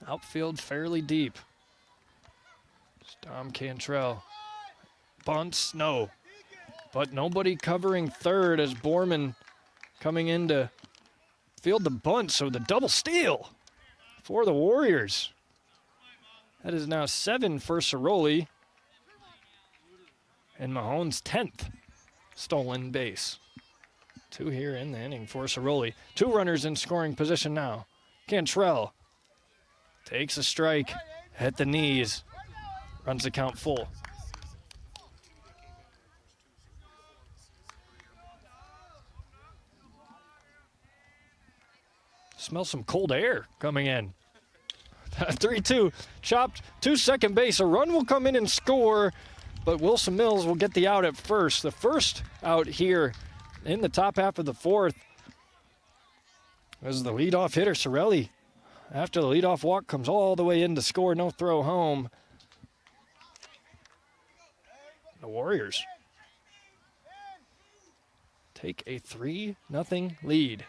Outfield fairly deep. It's Dom Cantrell. Bunts, no. But nobody covering third as Borman coming in to field the bunt, so the double steal for the Warriors. That is now 7 for Sorelli. And Mahone's 10th stolen base. 2 here in the inning for Sorelli. 2 runners in scoring position now. Cantrell takes a strike at the knees. Runs the count full. Smell some cold air coming in. 3-2 chopped to second base. A run will come in and score, but Wilson Mills will get the out at first. The first out here in the top half of the 4th. As the leadoff hitter, Sorelli, after the leadoff walk, comes all the way in to score. No throw home. The Warriors take a 3-0 lead.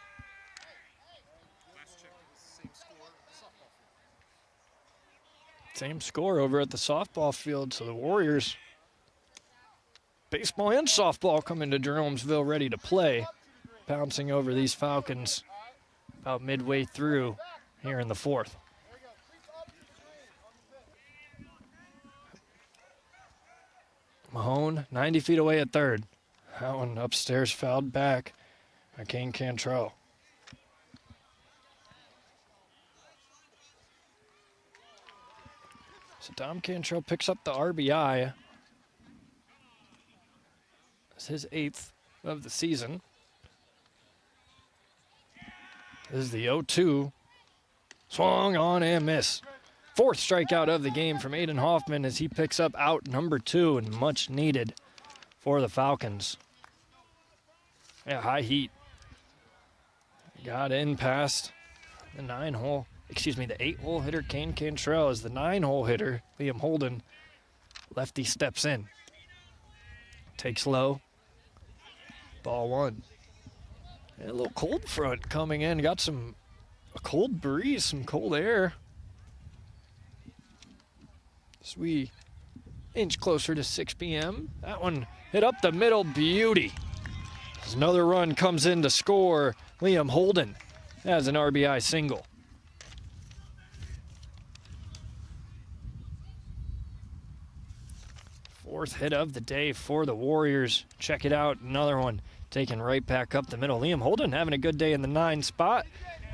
Same score over at the softball field, so the Warriors, baseball and softball, coming to Jeromesville ready to play. Bouncing over these Falcons about midway through here in the 4th. Mahone, 90 feet away at third. That one upstairs fouled back by Kane Cantrell. So Dom Cantrell picks up the RBI. It's his 8th of the season. This is the 0-2. Swung on and miss. 4th strikeout of the game from Aiden Hoffman as he picks up out number 2 and much needed for the Falcons. Yeah, high heat. Got in past the 8-hole hitter Kane Cantrell as the 9-hole hitter Liam Holden. Lefty steps in. Takes low. Ball 1. And a little cold front coming in. Got a cold breeze, some cold air. As we inch closer to 6 p.m. That one hit up the middle, beauty. As another run comes in to score, Liam Holden has an RBI single. Fourth hit of the day for the Warriors. Check it out, another one taken right back up the middle. Liam Holden having a good day in the 9 spot.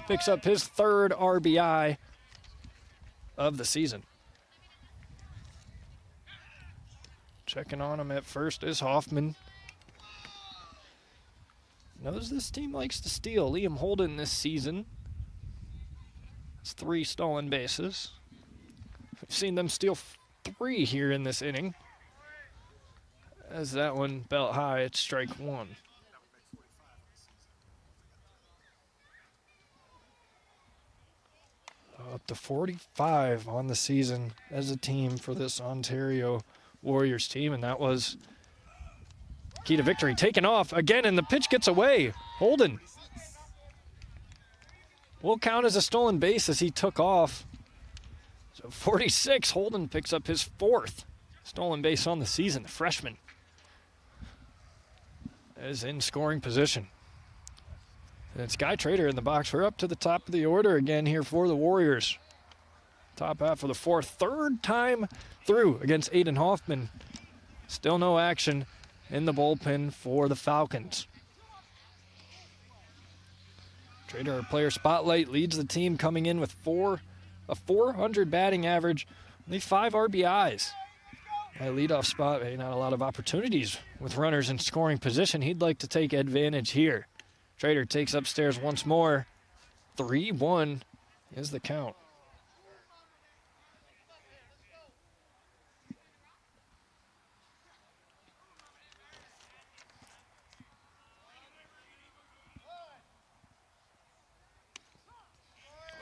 Picks up his 3rd RBI of the season. Checking on him at first is Hoffman. Knows this team likes to steal. Liam Holden this season. It's 3 stolen bases. We've seen them steal 3 here in this inning. As that one belt high, it's strike 1. Up to 45 on the season as a team for this Ontario Warriors team, and that was key to victory. Taken off again, and the pitch gets away. Holden will count as a stolen base as he took off. So 46, Holden picks up his 4th stolen base on the season. The freshman is in scoring position. And it's Guy Trader in the box. We're up to the top of the order again here for the Warriors. Top half of the 4th. 3rd time through against Aiden Hoffman. Still no action in the bullpen for the Falcons. Trader, our player spotlight, leads the team coming in with a 400 batting average, only 5 RBIs. That leadoff spot, not a lot of opportunities with runners in scoring position. He'd like to take advantage here. Trader takes upstairs once more. 3-1 is the count.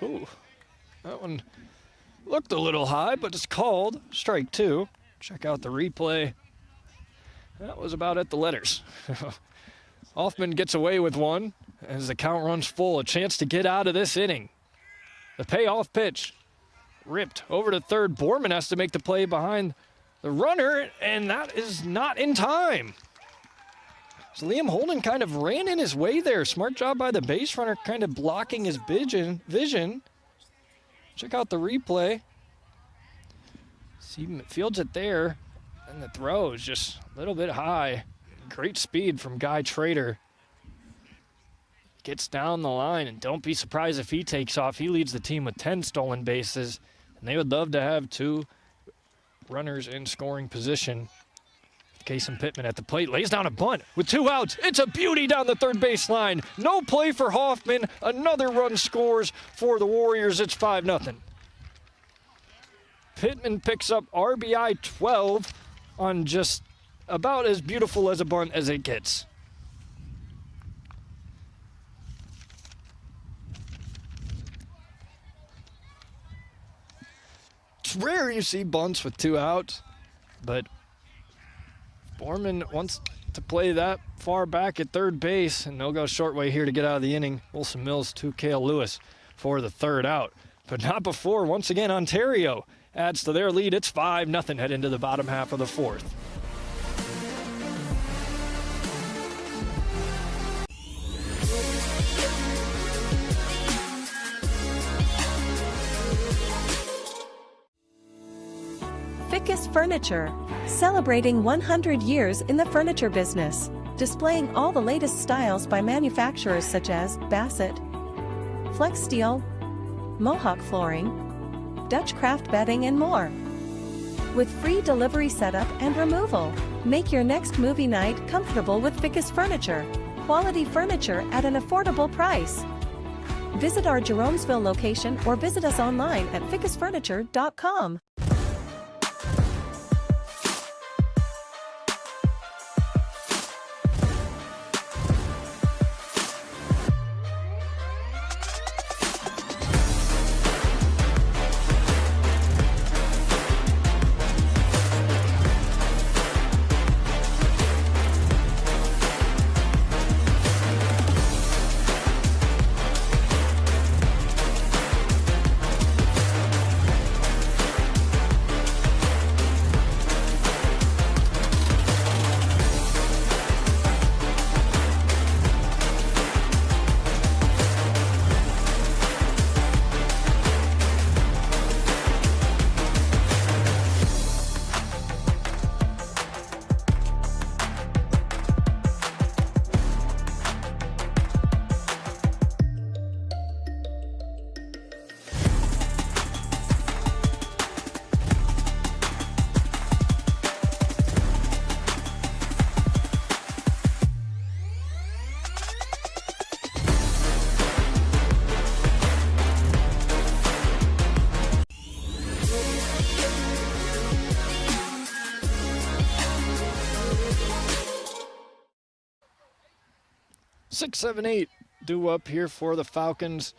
Ooh, that one looked a little high, but it's called strike 2. Check out the replay. That was about at the letters. Hoffman gets away with one as the count runs full. A chance to get out of this inning. The payoff pitch ripped over to third. Borman has to make the play behind the runner, and that is not in time. So Liam Holden kind of ran in his way there. Smart job by the base runner, kind of blocking his vision. Check out the replay. See, fields it there, and the throw is just a little bit high. Great speed from Guy Trader. Gets down the line, and don't be surprised if he takes off. He leads the team with 10 stolen bases, and they would love to have 2 runners in scoring position. Kasen Pittman at the plate, lays down a bunt with 2 outs. It's a beauty down the third base line. No play for Hoffman. Another run scores for the Warriors. It's 5-0. Pittman picks up RBI 12 on just about as beautiful as a bunt as it gets. It's rare you see bunts with 2 outs, but Borman wants to play that far back at third base, and they'll go short way here to get out of the inning. Wilson Mills to Kale Lewis for the 3rd out, but not before, once again, Ontario adds to their lead. It's 5-0 head into the bottom half of the 4th. Fickes Furniture, celebrating 100 years in the furniture business, displaying all the latest styles by manufacturers such as Bassett, Flex Steel, Mohawk Flooring, Dutch Craft Bedding and more. With free delivery setup and removal, make your next movie night comfortable with Fickes Furniture, quality furniture at an affordable price. Visit our Jeromesville location or visit us online at fickesfurniture.com. Six, seven, eight due up here for the Falcons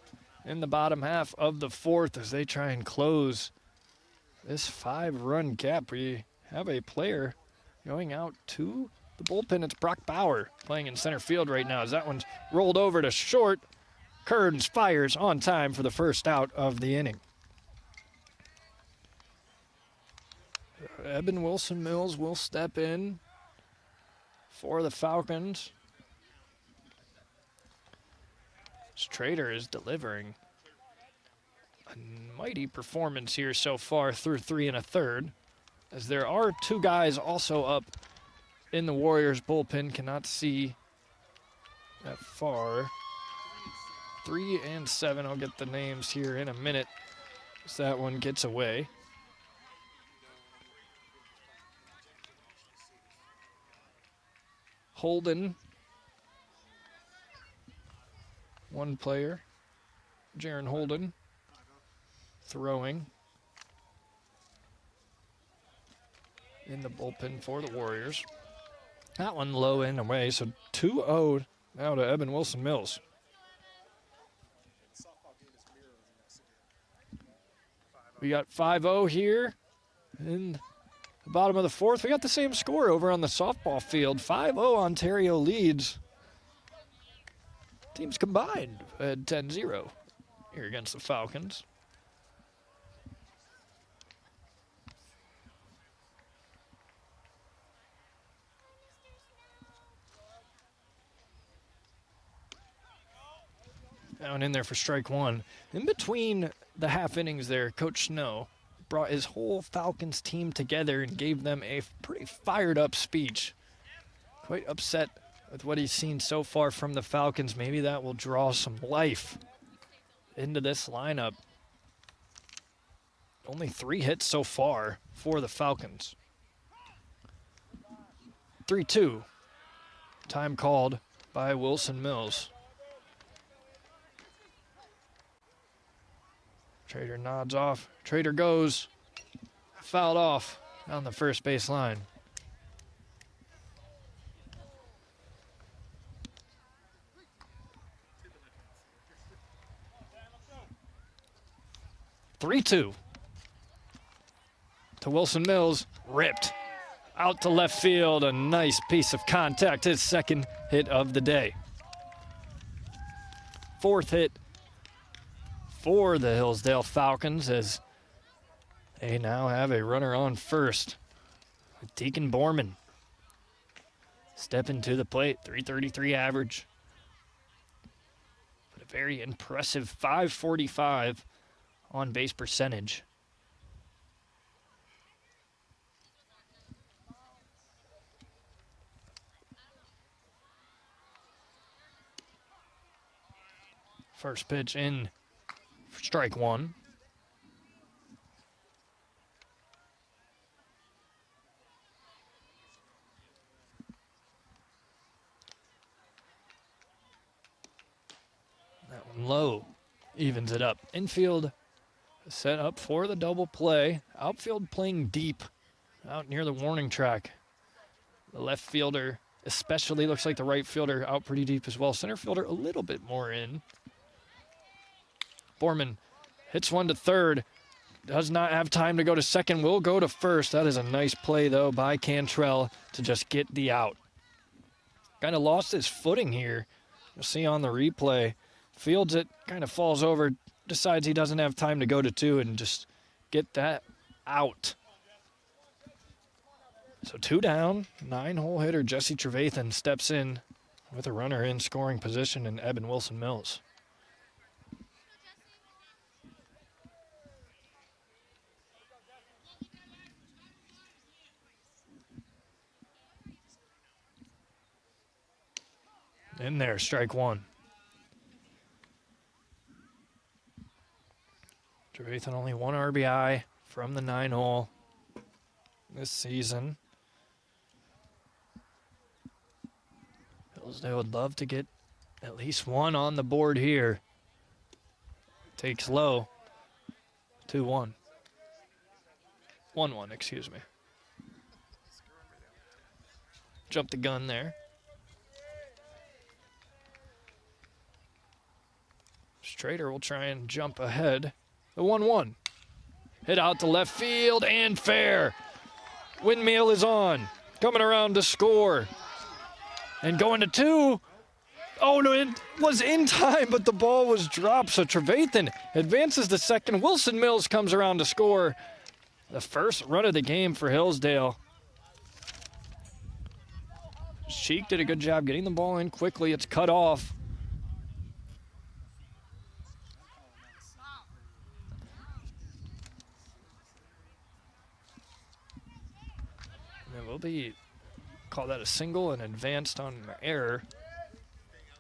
in the bottom half of the fourth as they try and close this 5-run gap. We have a player going out to the bullpen. It's Brock Bauer playing in center field right now as that one's rolled over to short. Kearns fires on time for the first out of the inning. Eben Wilson Mills will step in for the Falcons. Trader is delivering a mighty performance here so far through 3 1/3, as there are 2 guys also up in the Warriors bullpen. Cannot see that far. 3 and 7. I'll get the names here in a minute as that one gets away. Holden, one player, Jaren Holden, throwing in the bullpen for the Warriors. That one low and away, so 2-0 now to Eben Wilson Mills. We got 5-0 here in the bottom of the fourth. We got the same score over on the softball field. 5-0 Ontario leads. Teams combined at 10-0 here against the Falcons. Down in there for strike one. In between the half innings there, Coach Snow brought his whole Falcons team together and gave them a pretty fired up speech. Quite upset with what he's seen so far from the Falcons. Maybe that will draw some life into this lineup. Only 3 hits so far for the Falcons. 3-2. Time called by Wilson Mills. Trader nods off. Trader goes. Fouled off on the first base line. (3-2) to Wilson Mills. Ripped out to left field. A nice piece of contact. His second hit of the day. 4th hit for the Hillsdale Falcons as they now have a runner on first. Deacon Borman stepping to the plate. .333 average. But a very impressive .545 on base percentage. First pitch in for strike one. That one low, evens it up. Infield set up for the double play. Outfield playing deep out near the warning track. The left fielder especially looks like the right fielder out pretty deep as well. Center fielder a little bit more in. Borman hits one to third. Does not have time to go to second. Will go to first. That is a nice play, though, by Cantrell to just get the out. Kind of lost his footing here. You'll see on the replay. Fields it, kind of falls over, decides he doesn't have time to go to two and just get that out. So 2 down, 9-hole hitter Jesse Trevathan steps in with a runner in scoring position in Eben Wilson Mills. In there, strike one. Trevathan only 1 RBI from the 9-hole this season. Hillsdale would love to get at least one on the board here. Takes low. 2-1. 1-1, excuse me. Jumped the gun there. Strader will try and jump ahead. The 1-1. Hit out to left field and fair. Windmill is on. Coming around to score. And going to 2. Oh, no, it was in time, but the ball was dropped. So Trevathan advances to second. Wilson Mills comes around to score. The first run of the game for Hillsdale. Sheik did a good job getting the ball in quickly. It's cut off. And we'll call that a single and advanced on an error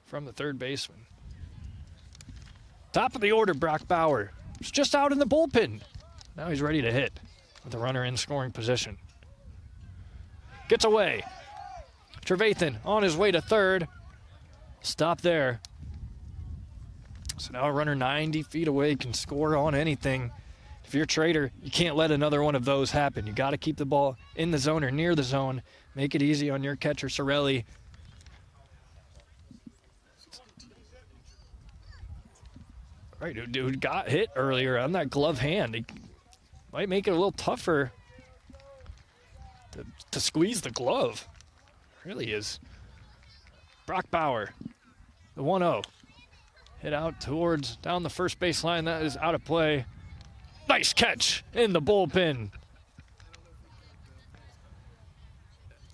from the third baseman. Top of the order, Brock Bauer. It's just out in the bullpen. Now he's ready to hit with a runner in scoring position. Gets away. Trevathan on his way to third. Stop there. So now a runner 90 feet away can score on anything. If you're a trader, you can't let another one of those happen. You got to keep the ball in the zone or near the zone. Make it easy on your catcher, Sorelli. All right, dude got hit earlier on that glove hand. He might make it a little tougher to squeeze the glove. Really is. Brock Bauer, the 1-0. Hit out towards down the first baseline. That is out of play. Nice catch in the bullpen.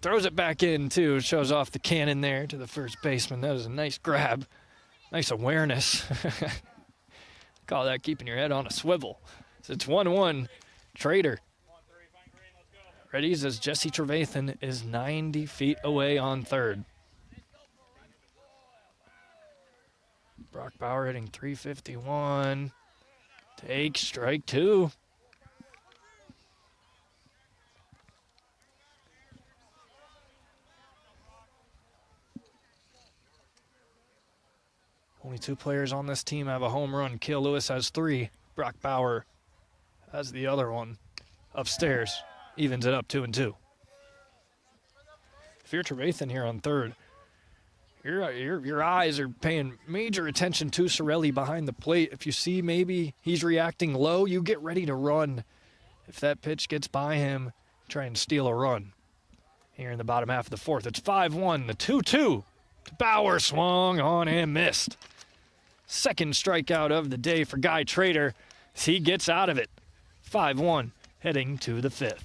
Throws it back in, too. Shows off the cannon there to the first baseman. That was a nice grab. Nice awareness. Call that keeping your head on a swivel. So it's 1-1. Trader readies as Jesse Trevathan is 90 feet away on third. Brock Bauer hitting .351. Take strike 2. Only 2 players on this team have a home run. Kale Lewis has 3. Brock Bauer has the other one. Upstairs, evens it up 2-2. If you're Trevathan here on third, your eyes are paying major attention to Sorelli behind the plate. If you see maybe he's reacting low, you get ready to run. If that pitch gets by him, try and steal a run. Here in the bottom half of the fourth, it's 5-1, the 2-2. Bauer swung on and missed. Second strikeout of the day for Guy Trader as he gets out of it. 5-1, heading to the 5th.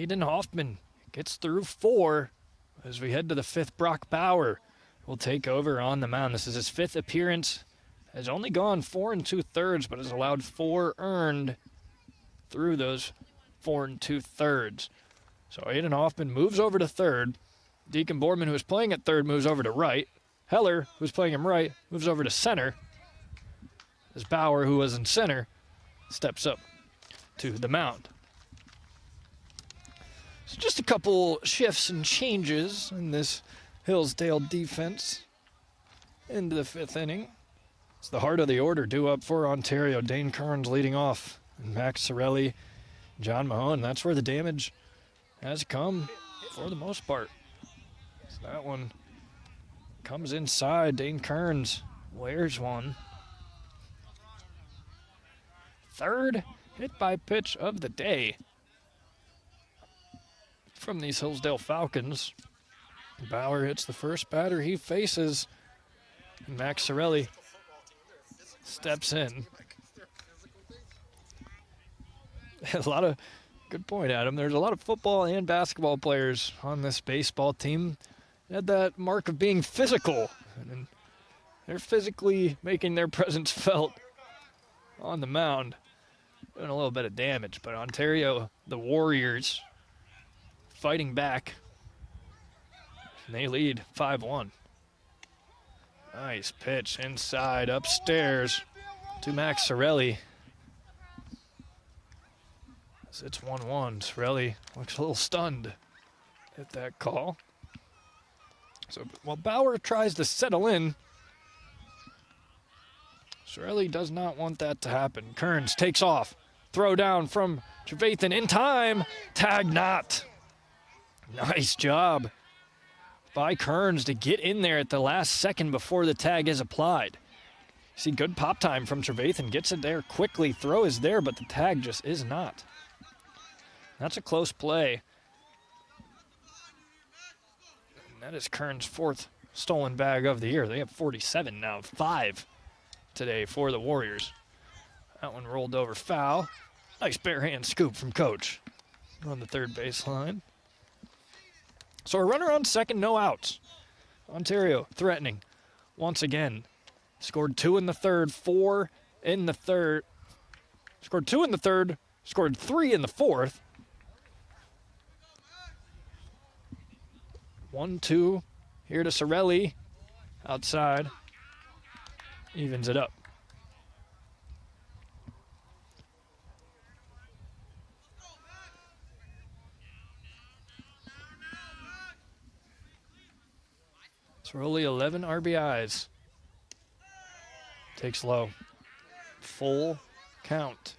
Aiden Hoffman gets through 4 as we head to the 5th. Brock Bauer will take over on the mound. This is his 5th appearance. Has only gone 4 2/3, but has allowed 4 earned through those 4 2/3. So Aiden Hoffman moves over to 3rd. Deacon Borman, who was playing at 3rd, moves over to right. Heller, who's playing him right, moves over to center. As Bauer, who was in center, steps up to the mound. So just a couple shifts and changes in this Hillsdale defense into the 5th inning. It's the heart of the order due up for Ontario. Dane Kearns leading off, and Max Sorelli, John Mahone. That's where the damage has come for the most part. So that one comes inside. Dane Kearns wears one. 3rd hit by pitch of the day from these Hillsdale Falcons. Bauer hits the first batter he faces. Max Sorelli steps in. A lot of, good point, Adam. There's a lot of football and basketball players on this baseball team. They had that mark of being physical, and they're physically making their presence felt on the mound, doing a little bit of damage. But Ontario, the Warriors, fighting back, and they lead 5-1. Nice pitch inside, upstairs to Max Sorelli. It's 1-1. Sorelli looks a little stunned at that call. So while Bauer tries to settle in, Sorelli does not want that to happen. Kearns takes off. Throw down from Trevathan in time. Tag not. Nice job by Kearns to get in there at the last second before the tag is applied. See, good pop time from Trevathan. Gets it there quickly. Throw is there, but the tag just is not. That's a close play. And that is Kearns' 4th stolen bag of the year. They have 47 now, 5 today for the Warriors. That one rolled over foul. Nice bare hand scoop from Coach on the 3rd baseline. So a runner on 2nd, no outs. Ontario threatening once again. Scored 2 in the 3rd, 4 in the 3rd. Scored 2 in the 3rd, scored 3 in the 4th. 1-2 here to Sorelli. Outside. Evens it up. Sorelli 11 RBIs. Takes low. Full count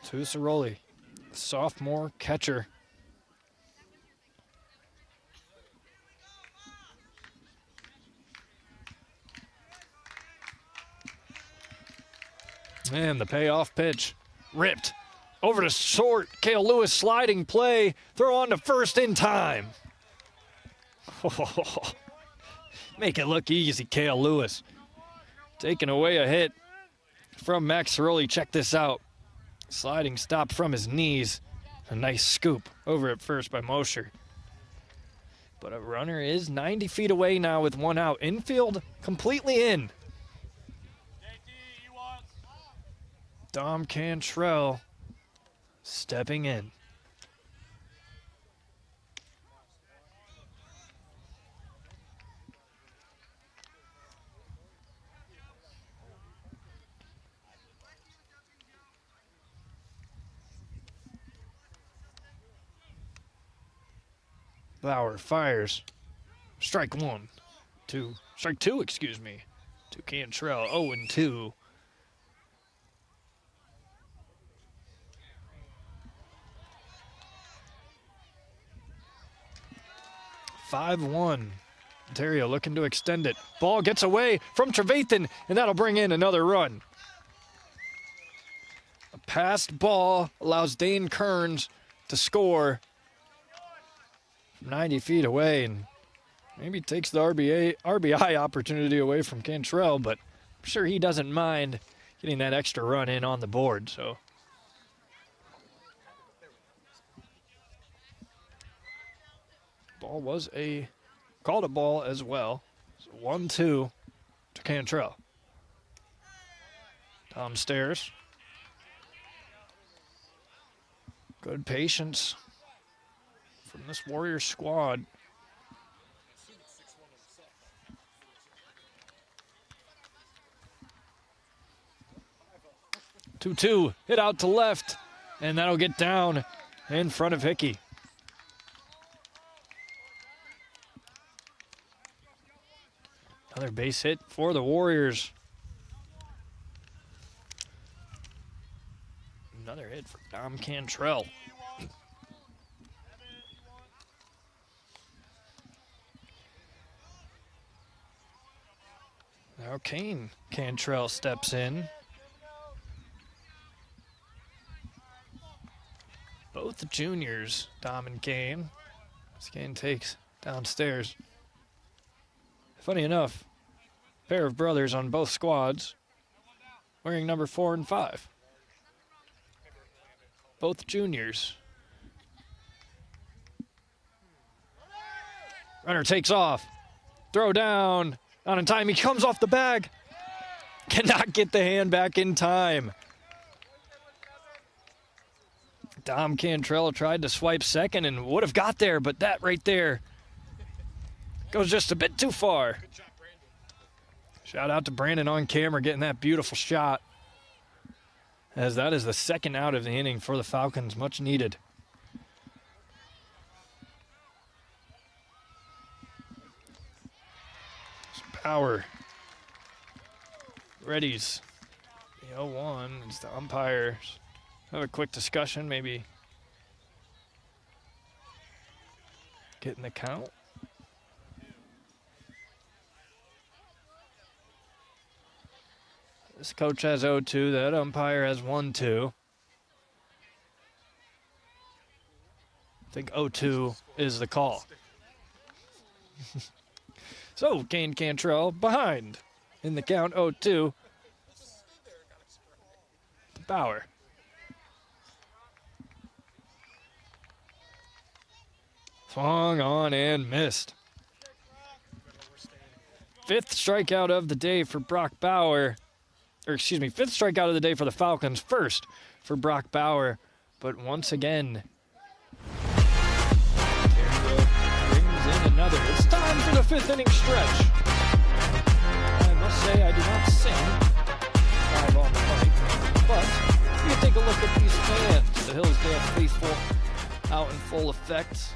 to Sorelli, sophomore catcher. And the payoff pitch, ripped over to short. Kale Lewis sliding play, throw on to first in time. Make it look easy, Kale Lewis. Taking away a hit from Max Sorelli. Check this out. Sliding stop from his knees. A nice scoop over at first by Mosher. But a runner is 90 feet away now with 1 out. Infield completely in. Dom Cantrell stepping in. Bauer fires. Strike 1. Strike 2, excuse me. To Cantrell, 0-2. 5-1. Ontario looking to extend it. Ball gets away from Trevathan, and that'll bring in another run. A passed ball allows Dane Kearns to score from 90 feet away, and maybe takes the RBI opportunity away from Cantrell, but I'm sure he doesn't mind getting that extra run in on the board. So ball was called a ball as well. So 1-2 to Cantrell. Downstairs. Good patience from this Warrior squad. Two hit out to left, and that'll get down in front of Hickey. Another base hit for the Warriors. Another hit for Dom Cantrell. Now Kane Cantrell steps in. Both the juniors, Dom and Kane. As Kane takes downstairs. Funny enough, pair of brothers on both squads, wearing number 4 and 5. Both juniors. Runner takes off. Throw down. Not in time. He comes off the bag. Cannot get the hand back in time. Dom Cantrell tried to swipe second and would have got there, but that right there goes just a bit too far. Shout out to Brandon on camera getting that beautiful shot, as that is the second out of the inning for the Falcons, much needed. Some power. Readies. The 0-1 is the umpires. Have a quick discussion, maybe getting the count. This coach has 0-2, that umpire has 1-2. I think 0-2 is the call. So, Kane Cantrell behind in the count, 0-2 to Bauer. Swung on and missed. Fifth strikeout of the day for Brock Bauer. Fifth strikeout of the day for the Falcons. First for Brock Bauer. But once again, brings in another. It's time for the fifth inning stretch. I must say I do not sing live on the mic, but you can take a look at these fans. The Hillsdale faithful out in full effect.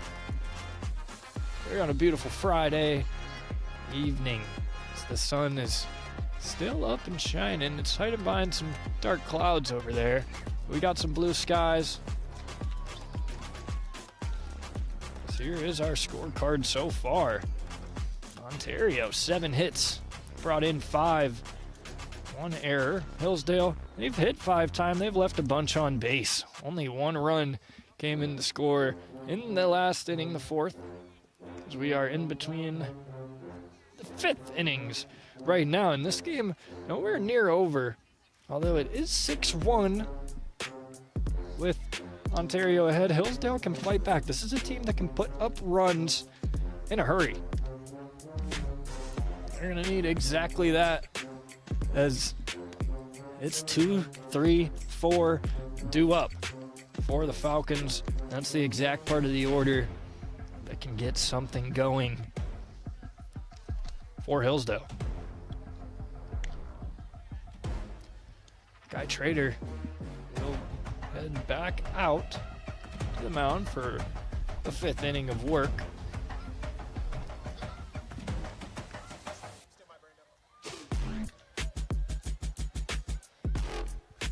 We're on a beautiful Friday evening. The sun is still up and shining. It's hiding behind some dark clouds over there. We got some blue skies. So here is our scorecard so far. Ontario, 7 hits, brought in 5. 1 error. Hillsdale, they've hit 5 times. They've left a bunch on base. Only 1 run came in to score in the last inning, the 4th. As we are in between the 5th innings right now. In this game, nowhere near over, although it is 6-1 with Ontario ahead. Hillsdale can fight back. This is a team that can put up runs in a hurry. They're going to need exactly that, as it's 2, 3, 4 due up for the Falcons. That's the exact part of the order that can get something going for Hillsdale. Guy Trader will head back out to the mound for the 5th inning of work.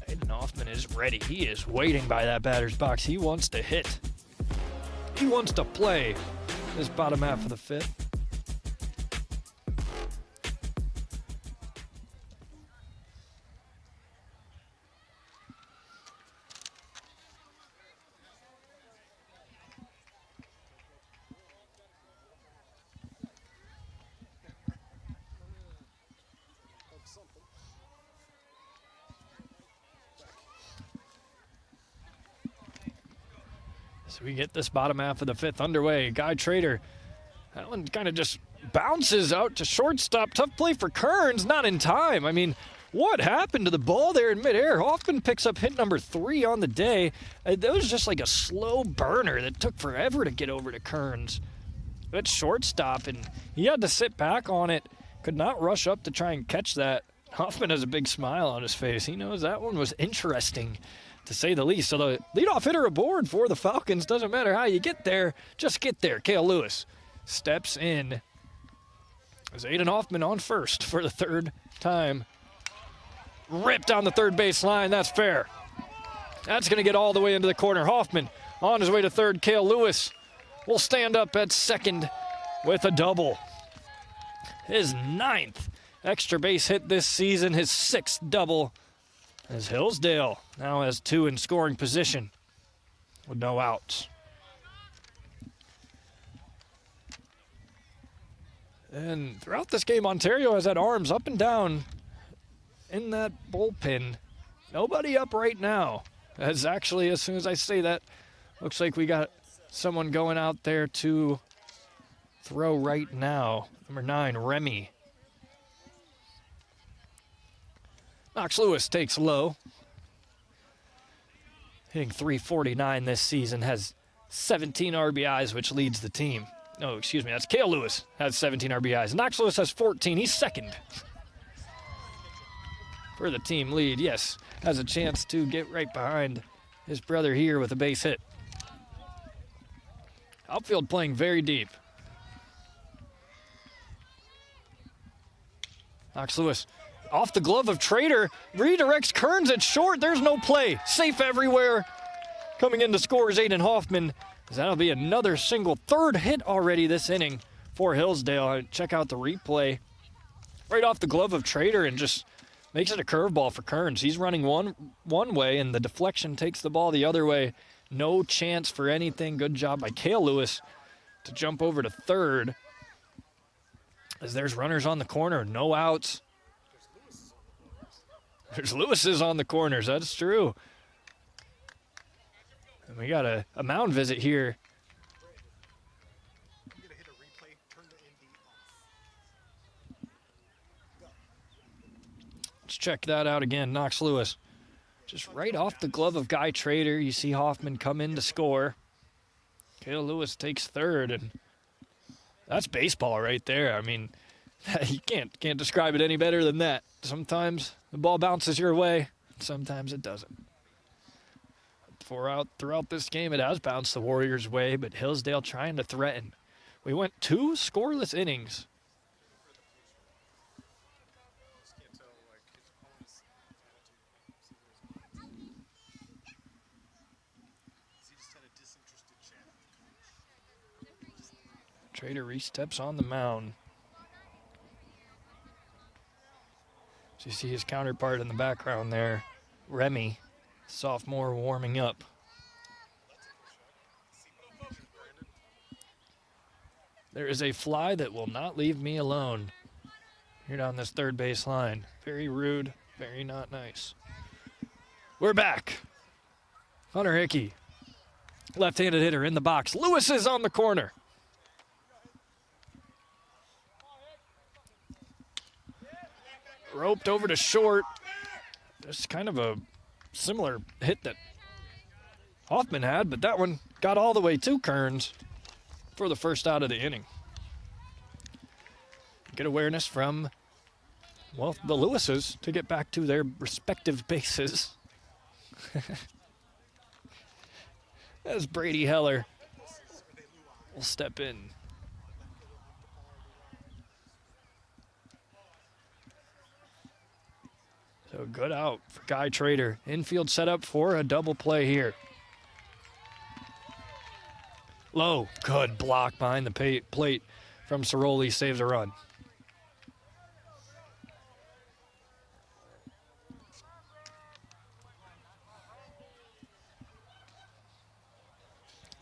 Aiden Hoffman is ready. He is waiting by that batter's box. He wants to hit. He wants to play this bottom half of the 5th. So we get this bottom half of the 5th underway. Guy Trader That one kind of just bounces out to shortstop. Tough play for Kearns, not in time. I mean, what happened to the ball there in midair? Hoffman picks up hit number 3 on the day. That was just like a slow burner that took forever to get over to Kearns. That's shortstop, and he had to sit back on it. Could not rush up to try and catch that. Hoffman has a big smile on his face. He knows that one was interesting, to say the least. So the leadoff hitter aboard for the Falcons. Doesn't matter how you get there, just get there. Kale Lewis steps in as Aiden Hoffman on first for the 3rd time. Ripped down the third base line. That's fair. That's going to get all the way into the corner. Hoffman on his way to third. Kale Lewis will stand up at second with a double. His 9th extra base hit this season, his 6th double, as Hillsdale now has 2 in scoring position with no outs. And throughout this game, Ontario has had arms up and down in that bullpen. Nobody up right now. As actually, as soon as I say that, looks like we got someone going out there to throw right now. Number 9, Remy. Knox Lewis takes low. Hitting .349 this season, has 17 RBIs, which leads the team. No, excuse me, that's Kale Lewis, has 17 RBIs. Knox Lewis has 14, he's second. For the team lead, yes, has a chance to get right behind his brother here with a base hit. Outfield playing very deep. Knox Lewis off the glove of Trader, redirects Kearns at short. There's no play. Safe everywhere. Coming in to score is Aiden Hoffman. That'll be another single, 3rd hit already this inning for Hillsdale. Check out the replay. Right off the glove of Trader and just makes it a curveball for Kearns. He's running one way and the deflection takes the ball the other way. No chance for anything. Good job by Kale Lewis to jump over to third. As there's runners on the corner, no outs. There's Lewis's on the corners, that's true. And we got a mound visit here. Let's check that out again. Knox Lewis just right off the glove of Guy Trader. You see Hoffman come in to score. Kale Lewis takes third, and that's baseball right there. I mean, you can't describe it any better than that. Sometimes the ball bounces your way, sometimes it doesn't. Throughout this game, it has bounced the Warriors' way, but Hillsdale trying to threaten. We went 2 scoreless innings. Trader re-steps on the mound. So you see his counterpart in the background there, Remy, sophomore, warming up. There is a fly that will not leave me alone here down this third base line. Very rude, very not nice. We're back. Hunter Hickey, left-handed hitter in the box. Lewis is on the corner. Roped over to short. Just kind of a similar hit that Hoffman had, but that one got all the way to Kearns for the first out of the inning. Good awareness from, well, the Lewises to get back to their respective bases. As Brady Heller will step in. So good out for Guy Trader. Infield set up for a double play here. Low, good block behind the plate from Ciroli, saves a run.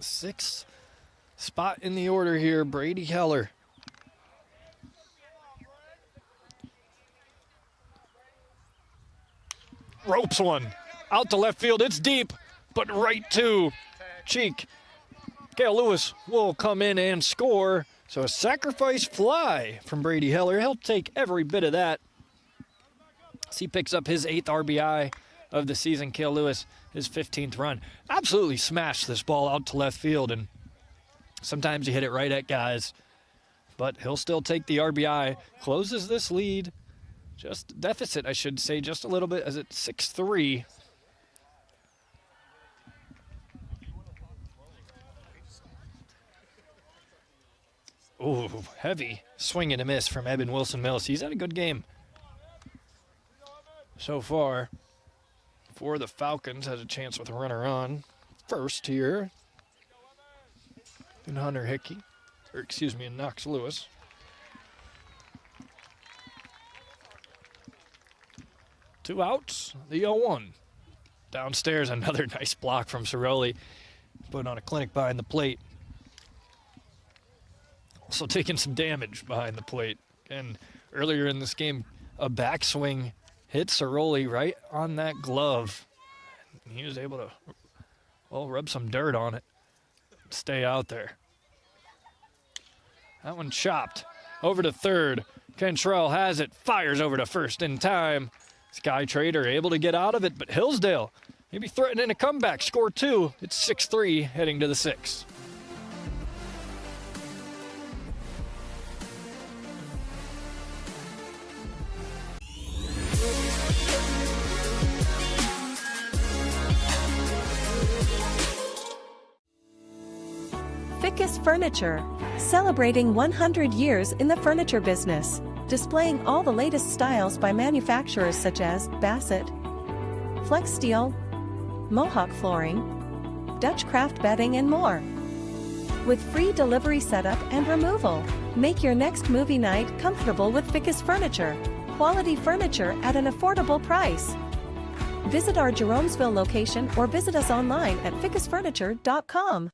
Sixth spot in the order here, Brady Heller. Ropes one out to left field. It's deep, but right to Cheek. Kale Lewis will come in and score So a sacrifice fly from Brady Heller. He'll take every bit of that. As he picks up his 8th RBI of the season. Kale Lewis, his 15th run. Absolutely smashed this ball out to left field, and sometimes you hit it right at guys. But he'll still take the RBI. Closes this lead. Just deficit, I should say, just a little bit, as it's 6-3. Ooh, heavy swing and a miss from Eben Wilson-Mills. He's had a good game so far for the Falcons. Has a chance with a runner on first here. And Hunter Hickey, and Knox Lewis. Two outs, the 0-1. Downstairs, another nice block from Ciroli. Putting on a clinic behind the plate. Also taking some damage behind the plate. And earlier in this game, a backswing hit Ciroli right on that glove. And he was able to, well, rub some dirt on it. Stay out there. That one chopped. Over to third. Cantrell has it. Fires over to first in time. Sky Trader able to get out of it, but Hillsdale maybe threatening a comeback. Score 2. It's 6-3 heading to the 6th. Fickes Furniture, celebrating 100 years in the furniture business, displaying all the latest styles by manufacturers such as Bassett, Flex Steel, Mohawk Flooring, Dutch Craft Bedding, and more. With free delivery setup and removal, make your next movie night comfortable with Fickes Furniture. Quality furniture at an affordable price. Visit our Jeromesville location or visit us online at fickesfurniture.com.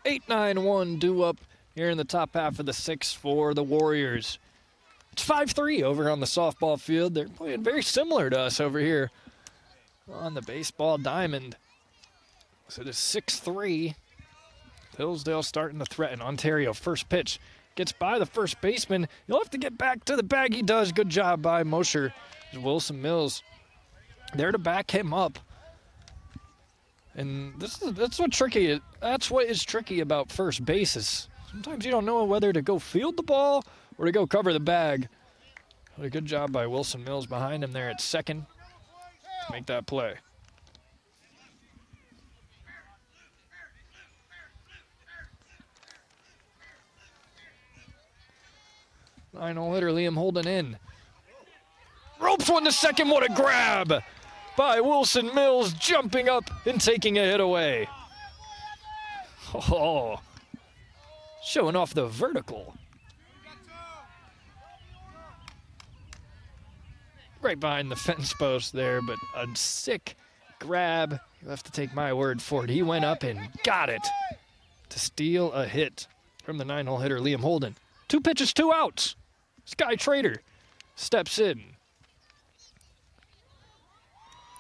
Eight, 9-1 due up here in the top half of the 6th for the Warriors. It's 5-3 over on the softball field. They're playing very similar to us over here on the baseball diamond. So it is 6-3. Hillsdale starting to threaten. Ontario, first pitch. Gets by the first baseman. He'll have to get back to the bag. He does. Good job by Mosher. Wilson Mills there to back him up. And that's what is tricky about first bases. Sometimes you don't know whether to go field the ball or to go cover the bag. But a good job by Wilson Mills behind him there at second to make that play. Nine-hole hitter Liam Holden in. Ropes one to second. What a grab by Wilson Mills, jumping up and taking a hit away. Oh, showing off the vertical. Right behind the fence post there, but a sick grab. You'll have to take my word for it. He went up and got it to steal a hit from the nine-hole hitter Liam Holden. 2 pitches, 2 outs. Sky Trader steps in.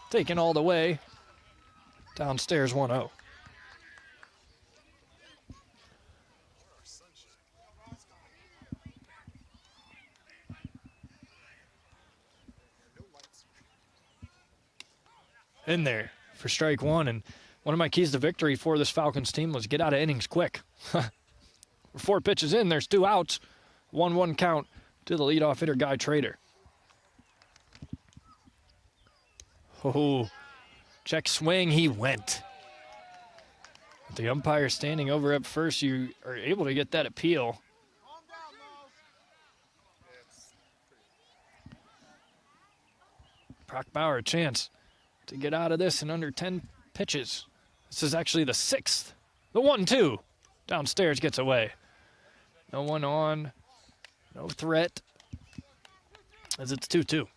Taken all the way. Downstairs 1-0. in there for strike one. And one of my keys to victory for this Falcons team was get out of innings quick. 4 pitches in, there's 2 outs. 1-1 count to the leadoff hitter, Guy Trader. Oh, check swing, he went. With the umpire standing over at first, you are able to get that appeal. Brock Bauer a chance to get out of this in under 10 pitches. This is actually the 6th. The 1-2. Downstairs gets away. No one on. No threat. As it's 2-2.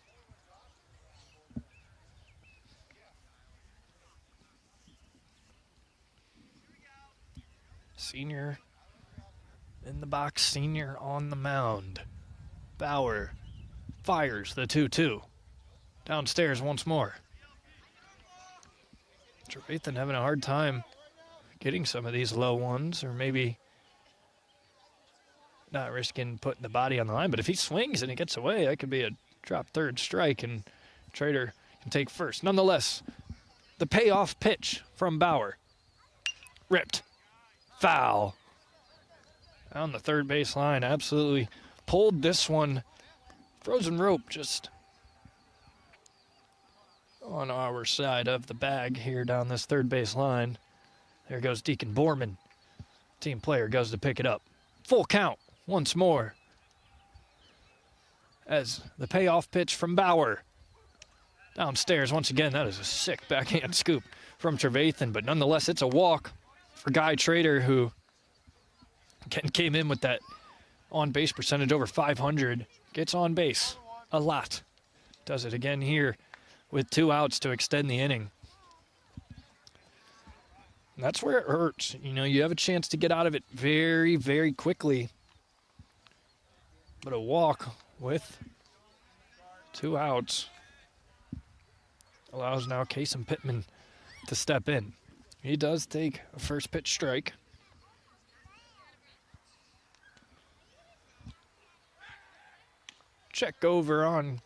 Senior in the box, senior on the mound. Bauer fires the 2-2. Downstairs once more. Jeromesville having a hard time getting some of these low ones, or maybe not risking putting the body on the line. But if he swings and he gets away, that could be a drop third strike, and Trader can take first. Nonetheless, the payoff pitch from Bauer. Ripped. Foul. Down the third base line, absolutely pulled this one. Frozen rope just on our side of the bag here down this third base line. There goes Deacon Borman. Team player goes to pick it up. Full count once more. As the payoff pitch from Bauer. Downstairs once again, that is a sick backhand scoop from Trevathan, but nonetheless it's a walk for Guy Trader, who came in with that on-base percentage over 500. Gets on base a lot. Does it again here with 2 outs to extend the inning. And that's where it hurts. You know, you have a chance to get out of it very, very quickly. But a walk with 2 outs allows now Kasen Pittman to step in. He does take a first pitch strike. Check over on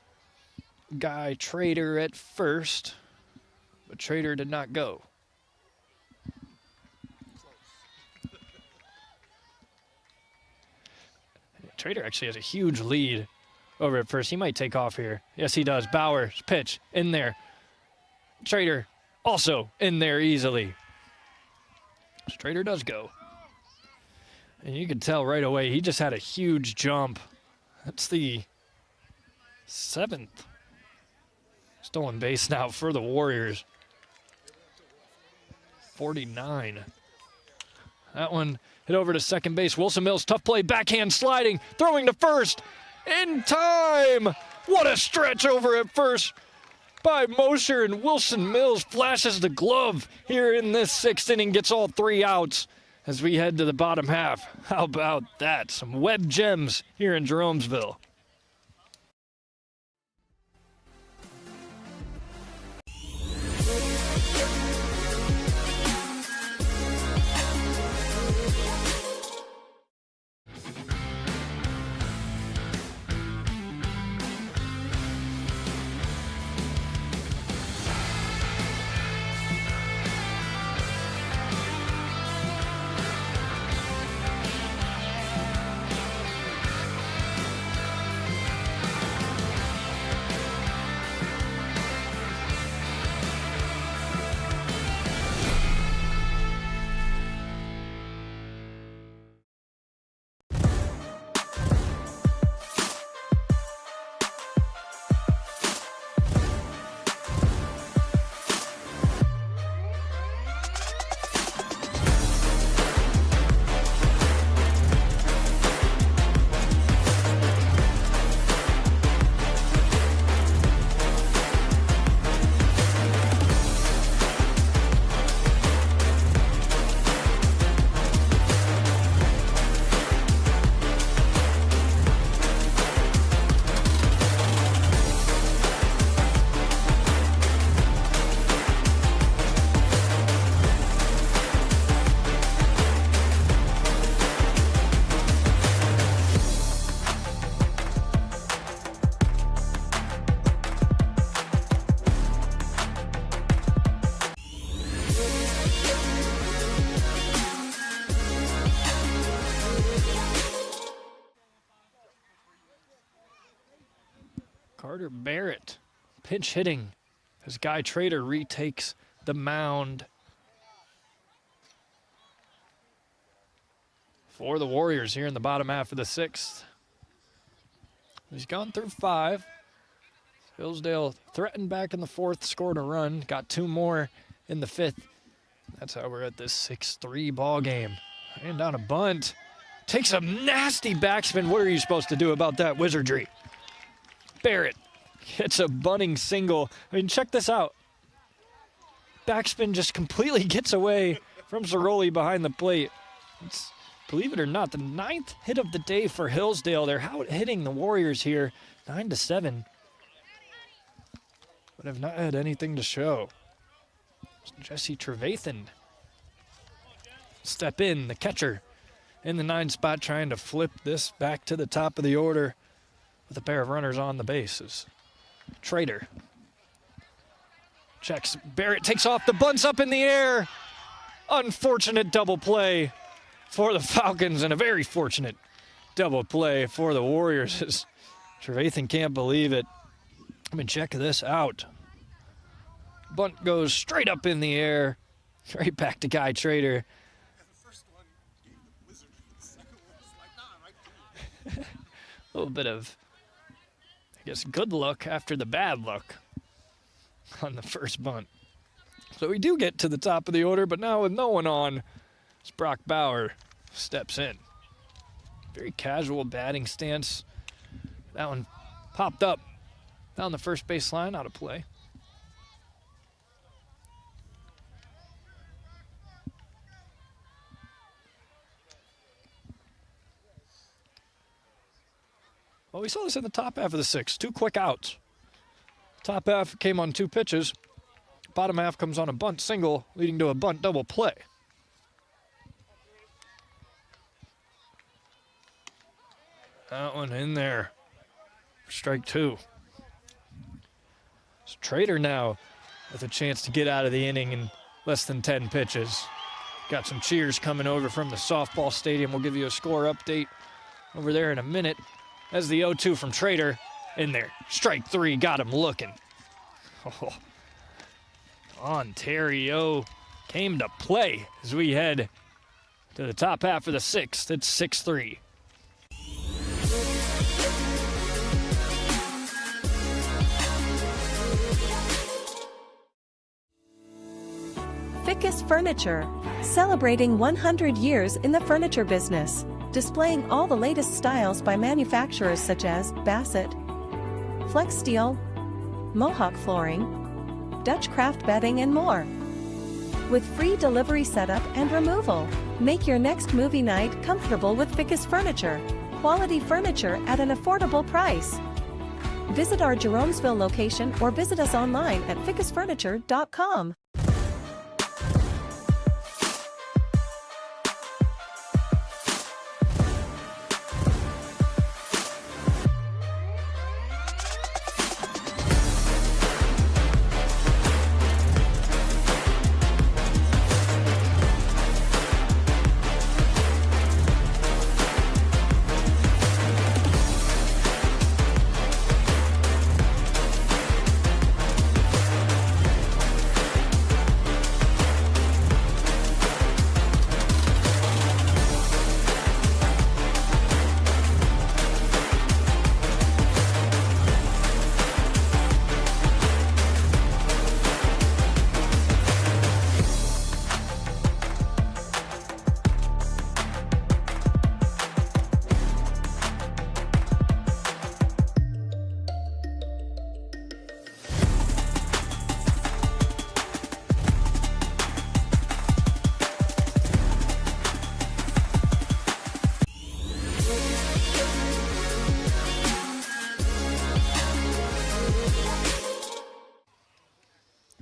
Guy Trader at first, but Trader did not go. Trader actually has a huge lead over at first. He might take off here. Yes, he does. Bauer's pitch in there. Trader also in there easily. Trader does go. And you can tell right away he just had a huge jump. That's the 7th stolen base now for the Warriors. 49. That one hit over to second base. Wilson Mills, tough play, backhand sliding, throwing to first. In time! What a stretch over at first by Mosher, and Wilson Mills flashes the glove here in this 6th inning, gets all 3 outs as we head to the bottom half. How about that? Some web gems here in Jeromesville. Carter Barrett pinch hitting as Guy Trader retakes the mound for the Warriors here in the bottom half of the 6th. He's gone through 5. Hillsdale threatened back in the 4th, scored a run, got 2 more in the 5th. That's how we're at this 6-3 ball game. And down a bunt. Takes a nasty backspin. What are you supposed to do about that wizardry? Barrett gets a bunting single. I mean, check this out. Backspin just completely gets away from Ciroli behind the plate. It's, believe it or not, the 9th hit of the day for Hillsdale. They're out hitting the Warriors here, 9-7. But have not had anything to show. Jesse Trevathan step in, the catcher in the 9 spot, trying to flip this back to the top of the order with a pair of runners on the bases. Trader checks. Barrett takes off. The bunt's up in the air. Unfortunate double play for the Falcons and a very fortunate double play for the Warriors. Trevathan can't believe it. I mean, check this out. Bunt goes straight up in the air, right back to Guy Trader. A little bit of, I guess, good luck after the bad luck on the first bunt. So we do get to the top of the order, but now with no one on, as Brock Bauer steps in. Very casual batting stance. That one popped up down the first base line, out of play. Well, we saw this in the top half of the 6th. 2 quick outs. Top half came on 2 pitches. Bottom half comes on a bunt single, leading to a bunt double play. That one in there. Strike 2. So Trader now with a chance to get out of the inning in less than 10 pitches. Got some cheers coming over from the softball stadium. We'll give you a score update over there in a minute. As the 0-2 from Trader in there. Strike 3, got him looking. Oh. Ontario came to play as we head to the top half of the 6th. It's 6-3. Fickes Furniture, celebrating 100 years in the furniture business. Displaying all the latest styles by manufacturers such as Bassett, Flex Steel, Mohawk Flooring, Dutch Craft Bedding and more. With free delivery setup and removal, make your next movie night comfortable with Fickes Furniture. Quality furniture at an affordable price. Visit our Jeromesville location or visit us online at fickesfurniture.com.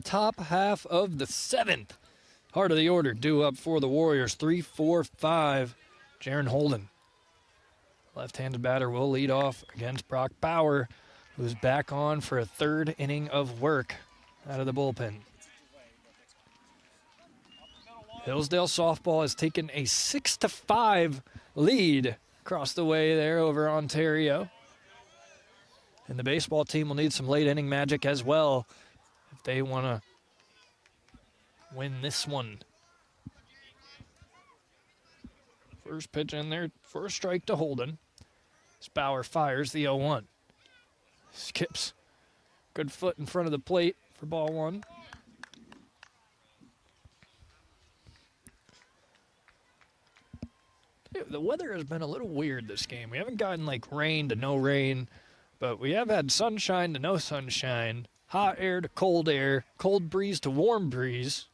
Top half of the 7th. Heart of the order due up for the Warriors. 3-4-5. Jaren Holden. Left-handed batter will lead off against Brock Bauer, who's back on for a 3rd inning of work out of the bullpen. Hillsdale softball has taken a 6-5 lead across the way there over Ontario. And the baseball team will need some late inning magic as well if they want to win this one. First pitch in there for a strike to Holden. Bauer fires the 0-1. Skips. Good foot in front of the plate for ball one. The weather has been a little weird this game. We haven't gotten like rain to no rain, but we have had sunshine to no sunshine, hot air to cold air, cold breeze to warm breeze.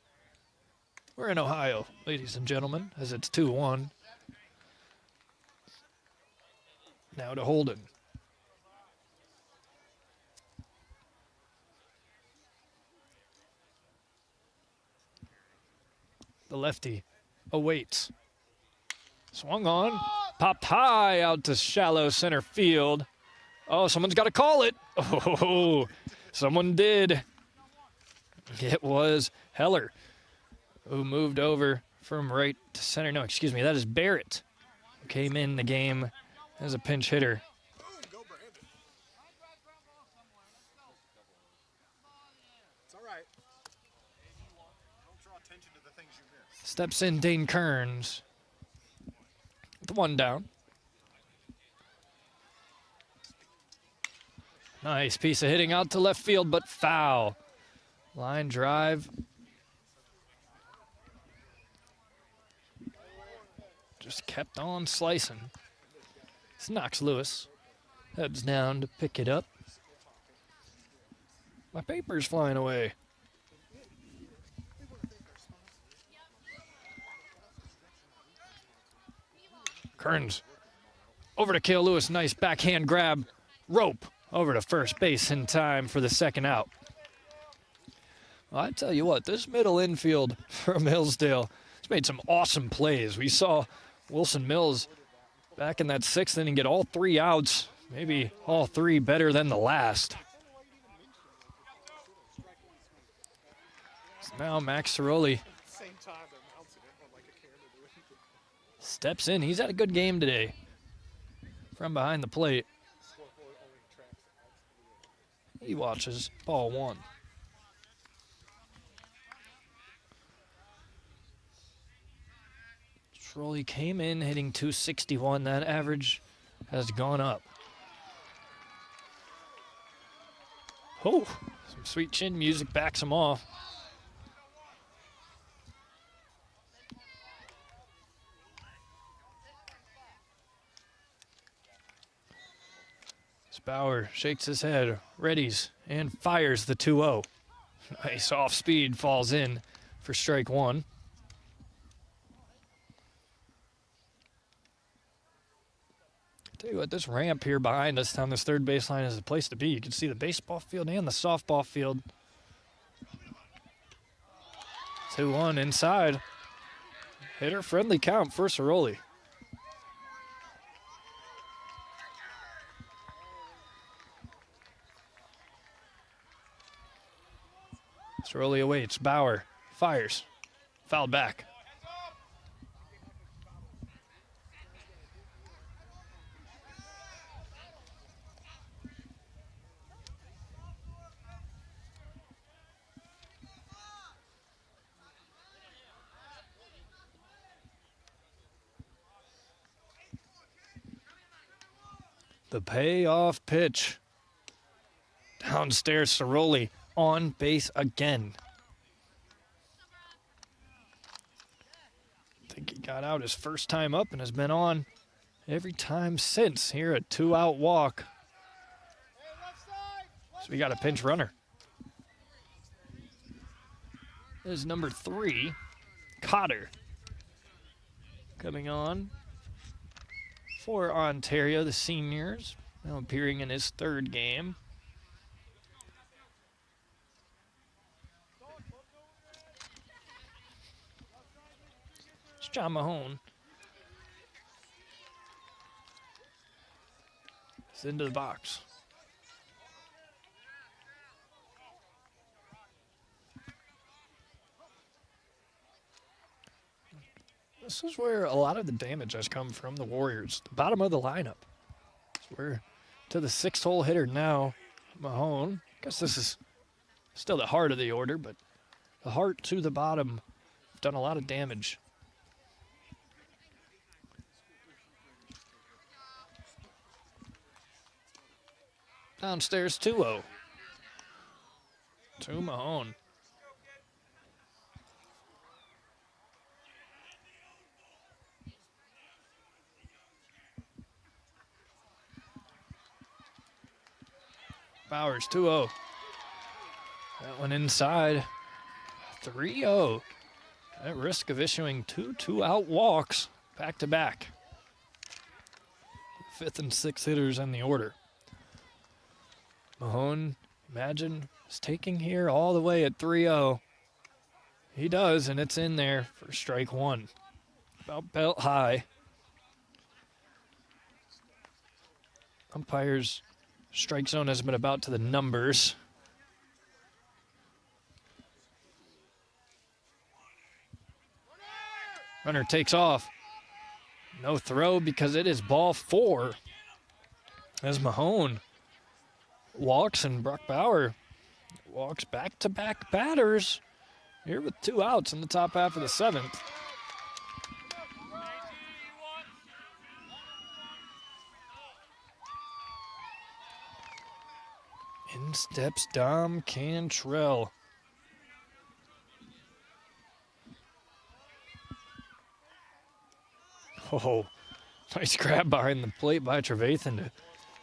We're in Ohio, ladies and gentlemen, as it's 2-1. Now to Holden. The lefty awaits. Swung on, popped high out to shallow center field. Oh, someone's got to call it. Oh, someone did. It was Heller who moved over from right to center. No, excuse me, that is Barrett who came in the game as a pinch hitter. Steps in Dane Kearns. The one down. Nice piece of hitting out to left field, but foul. Line drive. Just kept on slicing. It's Knox Lewis. Heads down to pick it up. My paper's flying away. Kearns over to Kale Lewis. Nice backhand grab. Rope over to first base in time for the second out. Well, I tell you what, this middle infield from Hillsdale has made some awesome plays. We saw Wilson Mills back in that sixth inning get all three outs, maybe all three better than the last. So now Max Ciroli steps in. He's had a good game today from behind the plate. He watches ball one. Ciroli came in hitting .261. That average has gone up. Oh, some sweet chin music backs him off. Bauer shakes his head, readies, and fires the 2-0. Nice off speed, falls in for strike one. Tell you what, this ramp here behind us down this third baseline is the place to be. You can see the baseball field and the softball field. 2-1 inside. Hitter friendly count for Ciroli. Ciroli awaits. Bauer fires. Fouled back. The payoff pitch. Downstairs, Ciroli on base again. I think he got out his first time up and has been on every time since. Here, a 2-out walk. So we got a pinch runner. This is number 3, Cotter, coming on for Ontario, the seniors, now appearing in his third game. John Mahone is into the box. This is where a lot of the damage has come from the Warriors. The bottom of the lineup. It's where to the 6th-hole hitter now, Mahone. I guess this is still the heart of the order, but the heart to the bottom have done a lot of damage. Downstairs 2-0 to Mahone. Bowers 2-0. That one inside. 3-0. At risk of issuing 2 2-out walks back to back. 5th and 6th hitters in the order. Mahone, imagine, is taking here all the way at 3-0. He does, and it's in there for strike 1. About belt high. Umpire's strike zone has been about to the numbers. Runner takes off. No throw because it is ball 4. As Mahone walks and Brock Bauer walks back-to-back batters here with 2 outs in the top half of the 7th. In steps Dom Cantrell. Oh, nice grab behind the plate by Trevathan to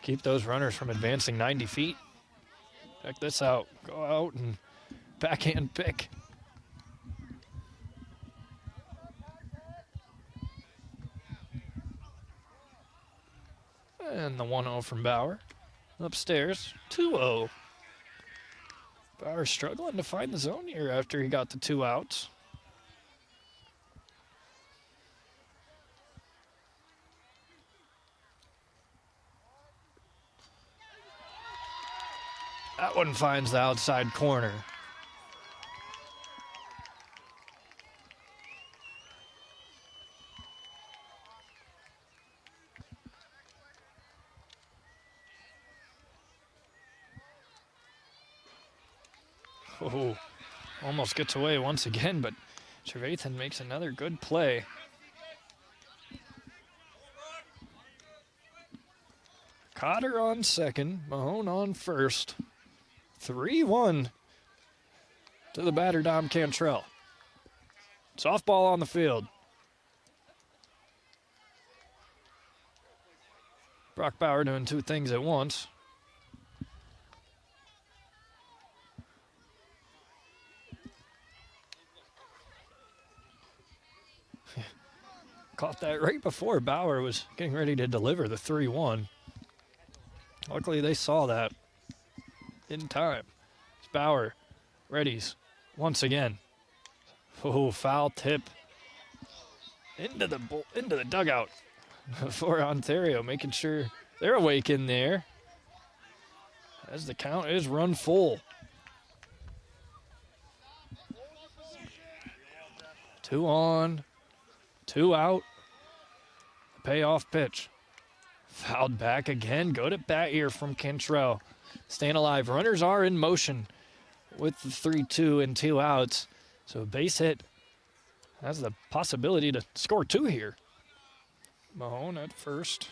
keep those runners from advancing 90 feet. Check this out. Go out and backhand pick. And the 1-0 from Bauer. Upstairs, 2-0. Bauer struggling to find the zone here after he got the 2 outs. That one finds the outside corner. Oh, almost gets away once again, but Trevathan makes another good play. Cotter on second, Mahone on first. 3-1 to the batter, Dom Cantrell. Softball on the field. Brock Bauer doing 2 things at once. Caught that right before Bauer was getting ready to deliver the 3-1. Luckily, they saw that in time. It's Bauer readies once again. Oh, foul tip into the dugout for Ontario, making sure they're awake in there as the count is run full. 2 on, 2 out. The payoff pitch. Fouled back again. Good at bat here from Cantrell. Staying alive. Runners are in motion with the 3-2 and 2 outs. So a base hit has the possibility to score 2 here. Mahone at first.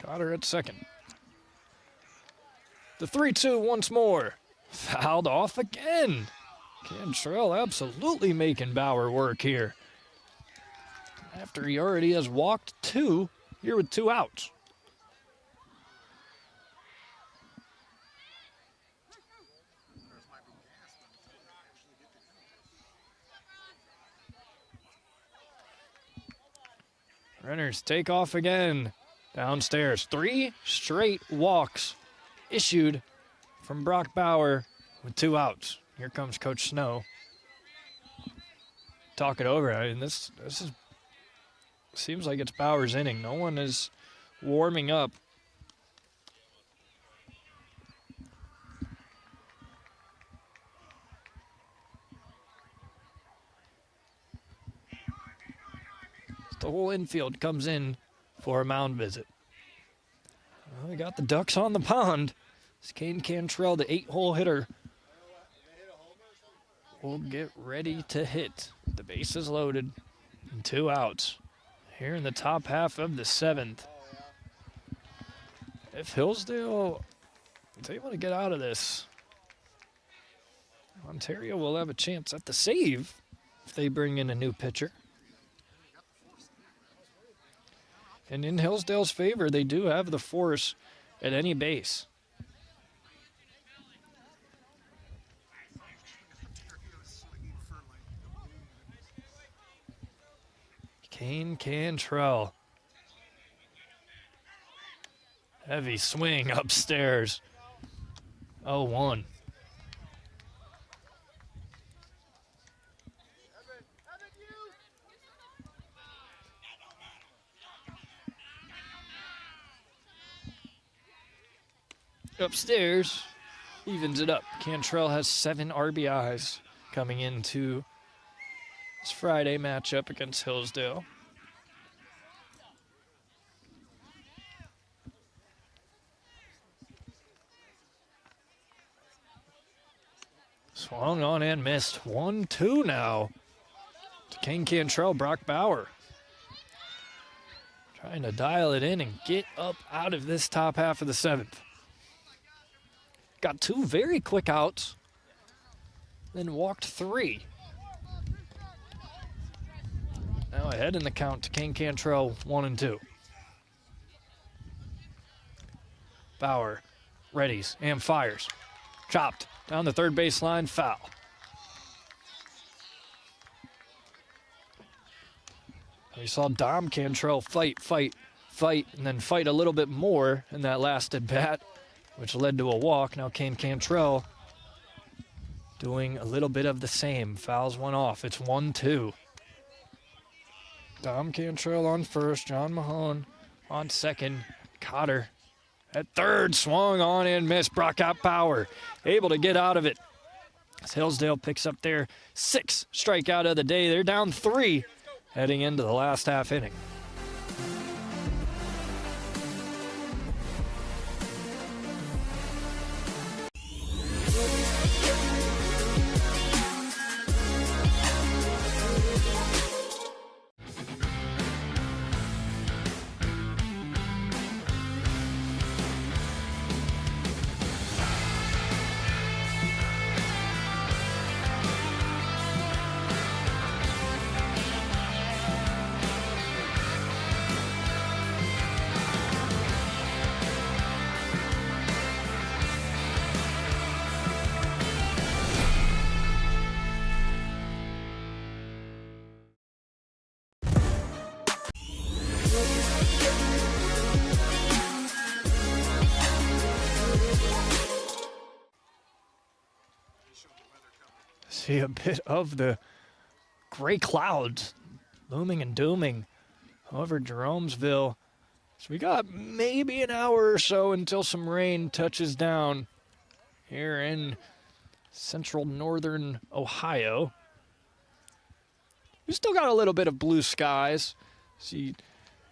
Cotter at second. The 3-2 once more. Fouled off again. Cantrell absolutely making Bauer work here. After he already has walked 2 here with 2 outs. Runners take off again. Downstairs. 3 straight walks issued from Brock Bauer with 2 outs. Here comes Coach Snow. Talk it over. I mean, this is seems like it's Bauer's inning. No one is warming up. The whole infield comes in for a mound visit. Well, we got the ducks on the pond. It's Caden Cantrell, the 8-hole hitter, will get ready to hit. The base is loaded and 2 outs here in the top half of the 7th. If Hillsdale is able to get out of this, Ontario will have a chance at the save if they bring in a new pitcher. And in Hillsdale's favor, they do have the force at any base. Caden Cantrell. Heavy swing upstairs. 0-1. Upstairs, evens it up. Cantrell has 7 RBIs coming into this Friday matchup against Hillsdale. Swung on and missed. 1-2 now to Caden Cantrell. Brock Bauer trying to dial it in and get up out of this top half of the 7th. Got 2 very quick outs, then walked 3. Now ahead in the count to Caden Cantrell, 1-2. Bauer readies and fires. Chopped down the third baseline, foul. We saw Dom Cantrell fight, and then fight a little bit more in that last at bat, which led to a walk. Now Caden Cantrell doing a little bit of the same. Fouls one off. It's 1-2. Dom Cantrell on first. John Mahone on second. Cotter at third. Swung on and missed. Brock Bauer able to get out of it. As Hillsdale picks up their 6th strikeout of the day. They're down 3 heading into the last half inning. See a bit of the gray clouds looming and dooming over Jeromesville. So we got maybe an hour or so until some rain touches down here in central northern Ohio. We still got a little bit of blue skies. See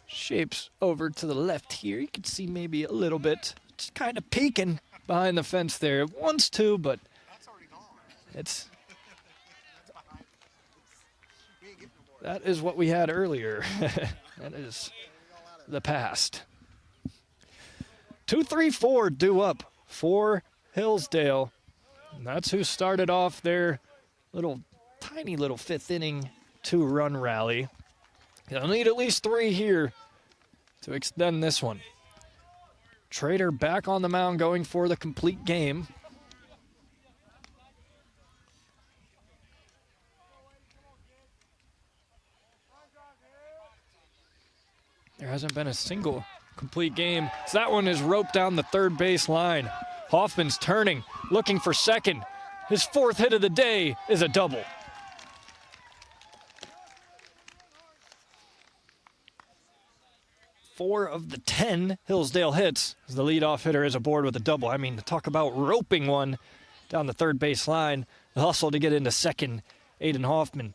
shapes over to the left here. You can see maybe a little bit. It's kind of peeking behind the fence there. It wants to, but it's... That is what we had earlier. That is the past. 2-3-4 due up for Hillsdale. And that's who started off their tiny little 5th inning 2-run rally. They'll need at least 3 here to extend this one. Trader back on the mound going for the complete game. There hasn't been a single complete game. So that one is roped down the third base line. Hoffman's turning, looking for second. His 4th hit of the day is a double. Four of the 10 Hillsdale hits as the leadoff hitter is aboard with a double. I mean, talk about roping one down the third base line. The hustle to get into second, Aiden Hoffman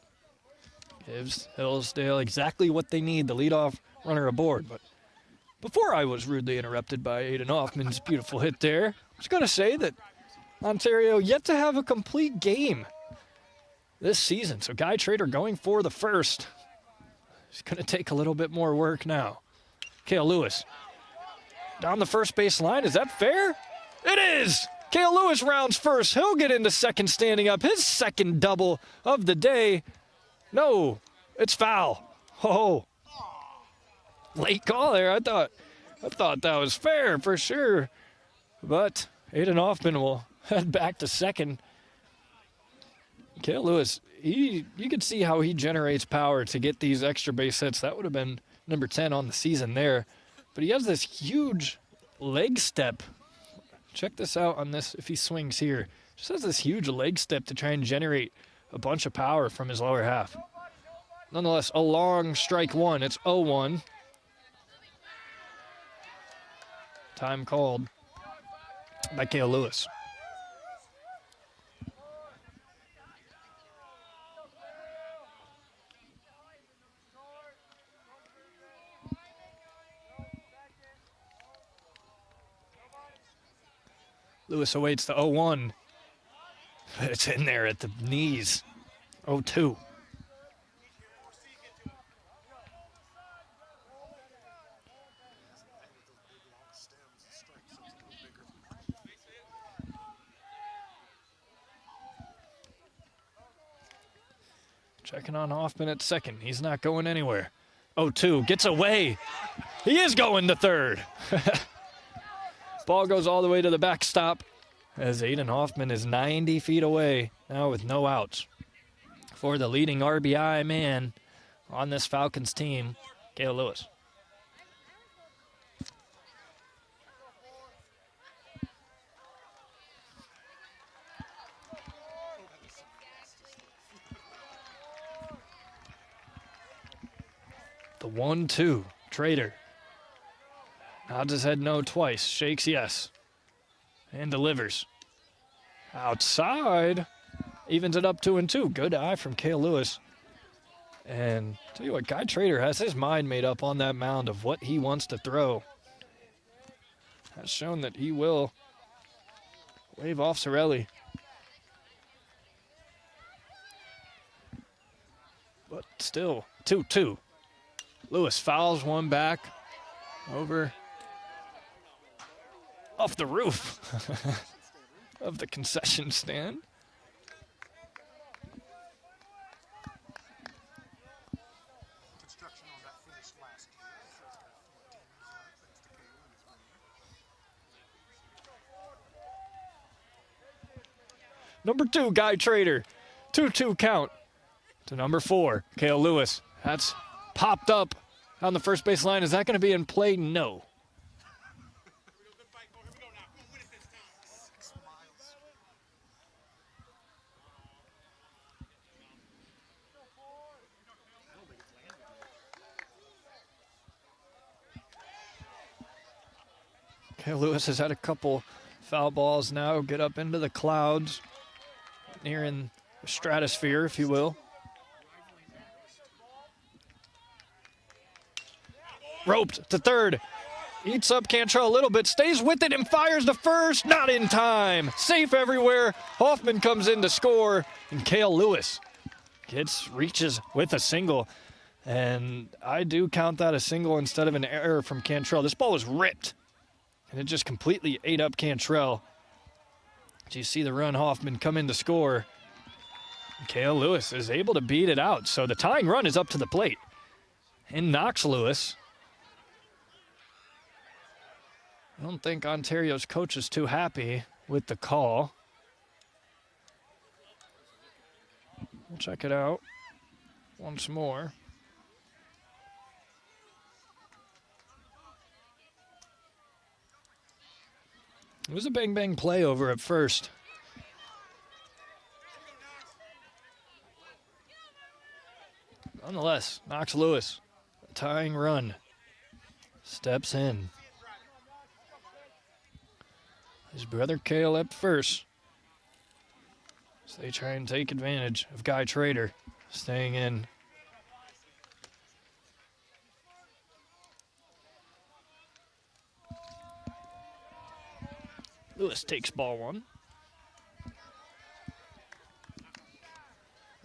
gives Hillsdale exactly what they need, the leadoff runner aboard. But Before I was rudely interrupted by Aiden Hoffman's beautiful hit there, I was going to say that Ontario yet to have a complete game this season. So Guy Trader going for the first. It's going to take a little bit more work now. Kale Lewis down the first base line. Is that fair? It is! Kale Lewis rounds first. He'll get into second standing up. His second double of the day. No, it's foul. Oh, late call there. I thought that was fair for sure. But Aiden Hoffman will head back to second. Kale Lewis, you could see how he generates power to get these extra base hits. That would have been number 10 on the season there. But he has this huge leg step. Check this out on this if he swings here. Just has this huge leg step to try and generate a bunch of power from his lower half. Nonetheless, a long strike one. It's 0-1. Time called by Kale Lewis. Lewis awaits the 0-1. But it's in there at the knees. 0-2. Checking on Hoffman at second. He's not going anywhere. 0-2. Gets away. He is going to third. Ball goes all the way to the backstop as Aiden Hoffman is 90 feet away now with no outs. For the leading RBI man on this Falcons team, Kale Lewis. The 1-2, Trader. Nods his head no twice, shakes yes, and delivers. Outside, evens it up 2-2. Good eye from Kale Lewis. And tell you what, Guy Trader has his mind made up on that mound of what he wants to throw. Has shown that he will wave off Sorelli. But still, 2-2. Lewis fouls one back over off the roof of the concession stand. Number 2, Guy Trader. 2-2 count to number 4, Kale Lewis. That's popped up on the first base line. Is that going to be in play? No. Kale Lewis has had a couple foul balls now get up into the clouds, near in the stratosphere, if you will. Roped to third. Eats up Cantrell a little bit, stays with it and fires to first. Not in time. Safe everywhere. Hoffman comes in to score, and Kale Lewis reaches with a single. And I do count that a single instead of an error from Cantrell. This ball was ripped, and it just completely ate up Cantrell. You see the run Hoffman come in to score. Kale Lewis is able to beat it out. So the tying run is up to the plate. And Knox Lewis. I don't think Ontario's coach is too happy with the call. We'll check it out once more. It was a bang-bang play over at first. Nonetheless, Knox Lewis, a tying run, steps in. His brother Kale up first. So they try and take advantage of Guy Trader staying in. Lewis takes ball one.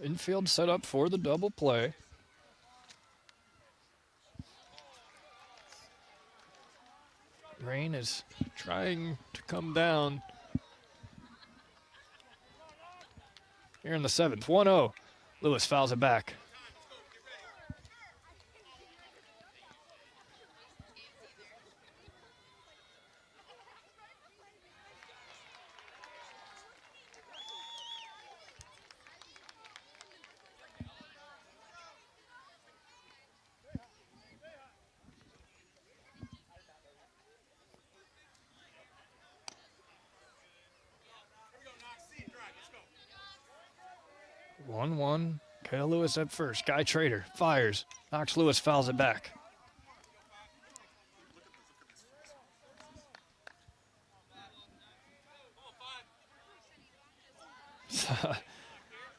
Infield set up for the double play. Rain is trying to come down here in the 7th. 1-0. Lewis fouls it back. Kale Lewis at first. Guy Trader fires. Knox Lewis fouls it back.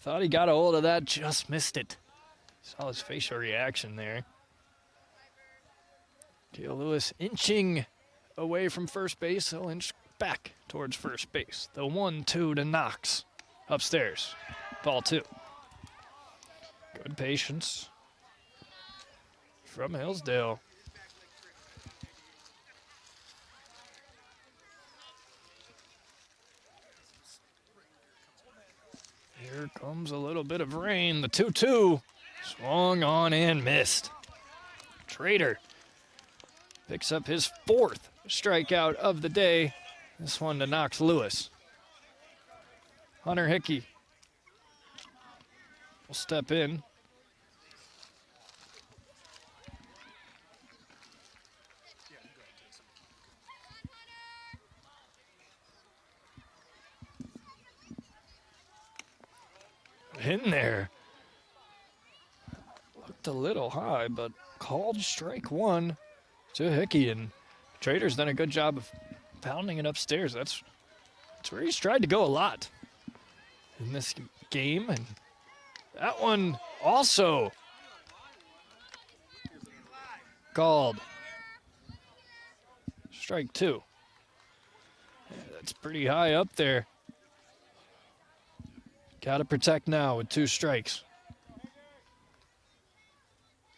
Thought he got a hold of that, just missed it. Saw his facial reaction there. Kale Lewis inching away from first base. He'll inch back towards first base. The 1-2 to Knox. Upstairs. Ball 2. Good patience from Hillsdale. Here comes a little bit of rain. The 2-2 swung on and missed. Trader picks up his 4th strikeout of the day. This one to Knox Lewis. Hunter Hickey will step in. In there. Looked a little high, but called strike 1 to Hickey, and Trader's done a good job of pounding it upstairs. That's where he's tried to go a lot in this game, and that one also called strike 2. Yeah, that's pretty high up there. Got to protect now with 2 strikes.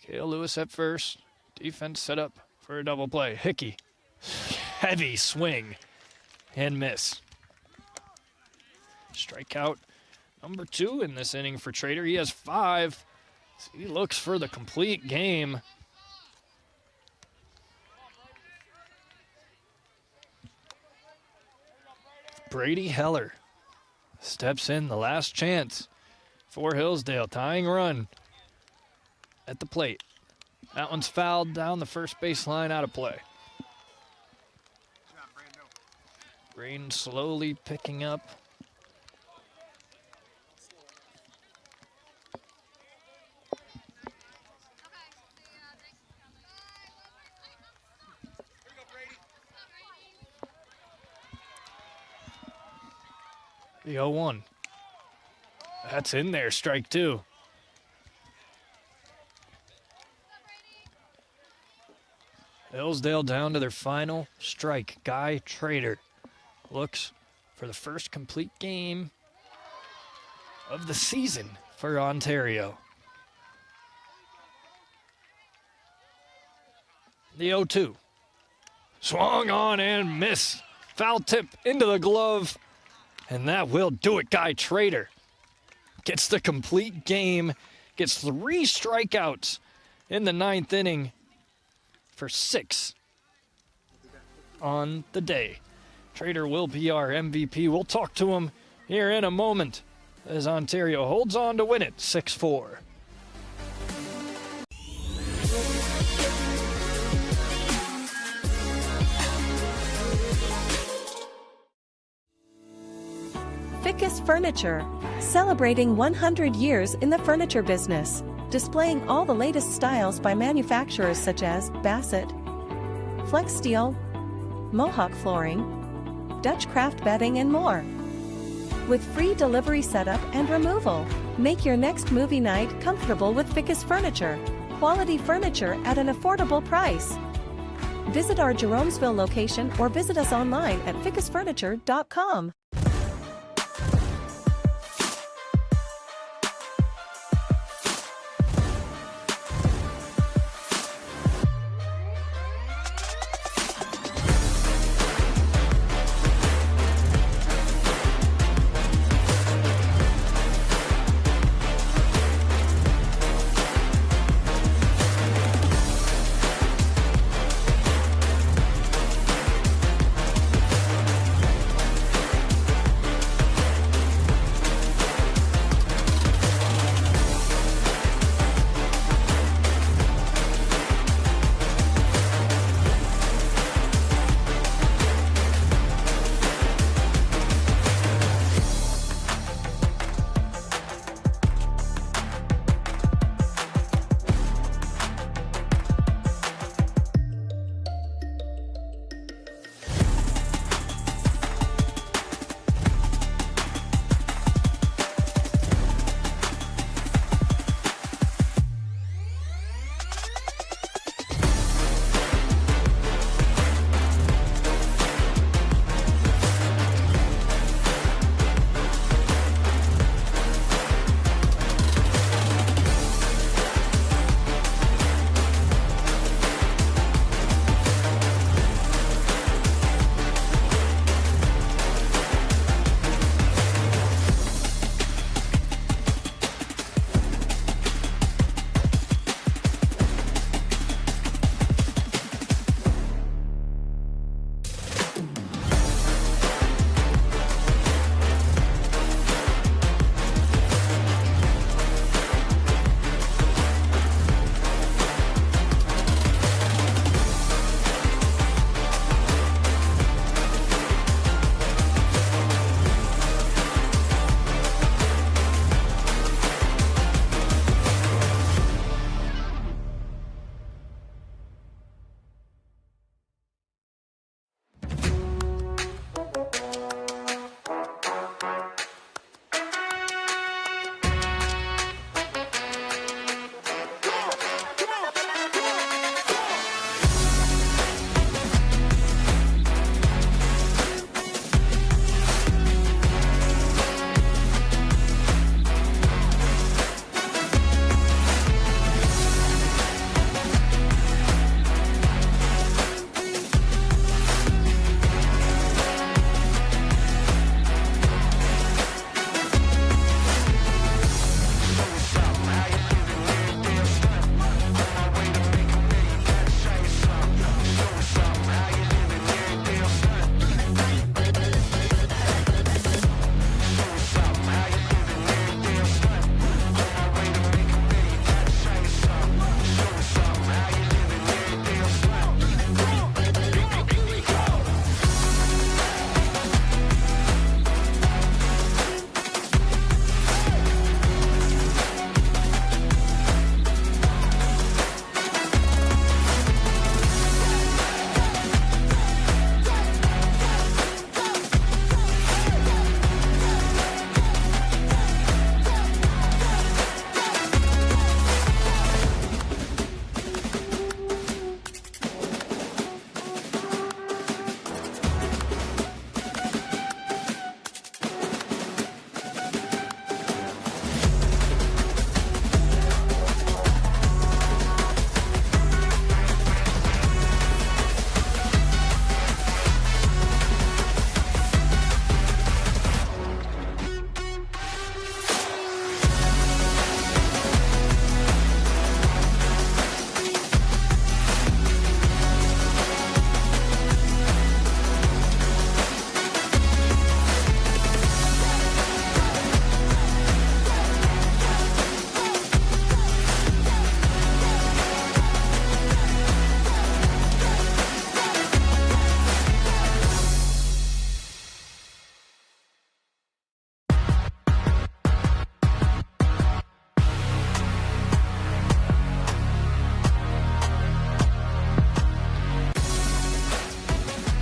Kale Lewis at first. Defense set up for a double play. Hickey, heavy swing and miss. Strikeout number 2 in this inning for Trader. He has 5. So he looks for the complete game. Brady Heller steps in, the last chance for Hillsdale. Tying run at the plate. That one's fouled down the first baseline, out of play. Rain slowly picking up. The 0-1. That's in there, strike 2. Hillsdale down to their final strike. Guy Trader looks for the first complete game of the season for Ontario. The 0-2. Swung on and miss. Foul tip into the glove. And that will do it. Guy Trader gets the complete game, gets 3 strikeouts in the 9th inning for 6 on the day. Trader will be our MVP. We'll talk to him here in a moment as Ontario holds on to win it 6-4. Fickes Furniture, celebrating 100 years in the furniture business, displaying all the latest styles by manufacturers such as Bassett, Flex Steel, Mohawk Flooring, Dutch Craft Bedding, and more. With free delivery setup and removal, make your next movie night comfortable with Fickes Furniture. Quality furniture at an affordable price. Visit our Jeromesville location or visit us online at fickesfurniture.com.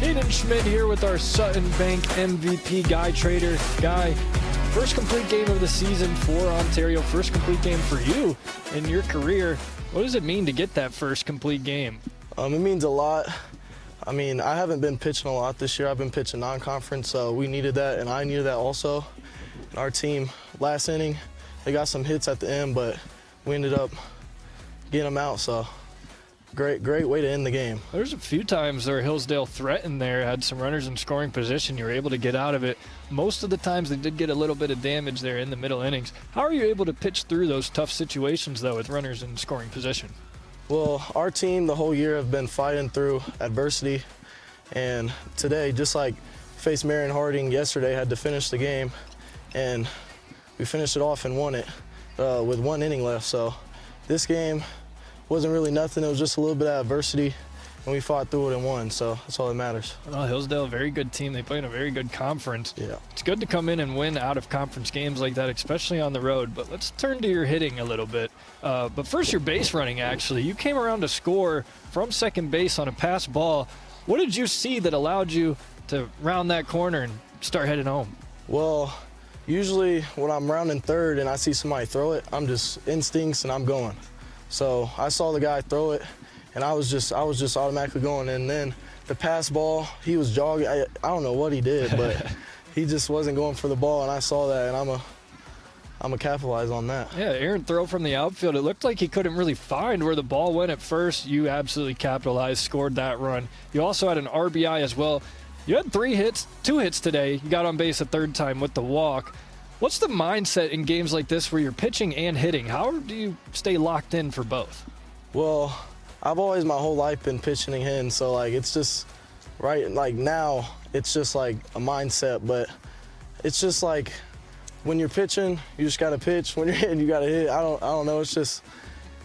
Caden Schmid here with our Sutton Bank MVP Guy Trader. Guy, first complete game of the season for Ontario, first complete game for you in your career. What does it mean to get that first complete game? It means a lot. I mean, I haven't been pitching a lot this year. I've been pitching non-conference, so we needed that, and I needed that also. And our team, last inning, they got some hits at the end, but we ended up getting them out, so great way to end the game. There's a few times where Hillsdale threatened there, had some runners in scoring position. You were able to get out of it. Most of the times they did get a little bit of damage there in the middle innings. How are you able to pitch through those tough situations, though, with runners in scoring position? Well, our team the whole year have been fighting through adversity, and today, just like faced Marion Harding yesterday, had to finish the game, and we finished it off and won it with 1 inning left. So this game wasn't really nothing. It was just a little bit of adversity, and we fought through it and won, so that's all that matters. Well, Hillsdale, a very good team. They play in a very good conference. Yeah. It's good to come in and win out-of-conference games like that, especially on the road. But let's turn to your hitting a little bit. But first, your base running, actually. You came around to score from second base on a pass ball. What did you see that allowed you to round that corner and start heading home? Well, usually when I'm rounding third and I see somebody throw it, I'm just instincts and I'm going. So I saw the guy throw it, and I was just automatically going. And then the pass ball, he was jogging. I don't know what he did, but he just wasn't going for the ball, and I saw that, and I'm gonna capitalize on that. Yeah, errant throw from the outfield. It looked like he couldn't really find where the ball went at first. You absolutely capitalized, scored that run. You also had an RBI as well. You had 2 hits today. You got on base a third time with the walk. What's the mindset in games like this where you're pitching and hitting? How do you stay locked in for both? Well, I've always my whole life been pitching and hitting, so like it's just right like now it's just like a mindset, but it's just like when you're pitching, you just gotta pitch. When you're hitting, you gotta hit. I don't know. It's just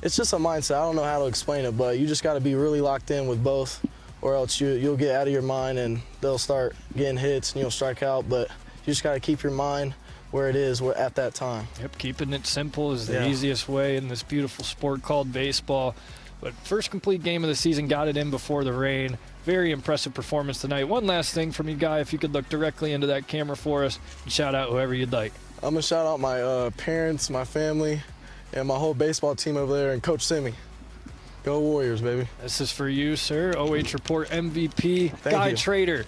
a mindset. I don't know how to explain it, but you just gotta be really locked in with both, or else you'll get out of your mind and they'll start getting hits and you'll strike out. But you just gotta keep your mind where it is at that time. Yep, keeping it simple is the easiest way in this beautiful sport called baseball. But first complete game of the season, got it in before the rain. Very impressive performance tonight. One last thing from you, Guy, if you could look directly into that camera for us and shout out whoever you'd like. I'm gonna shout out my parents, my family, and my whole baseball team over there, and Coach Simi. Go Warriors, baby. This is for you, sir. OH Report MVP, Thank Guy you. Trader.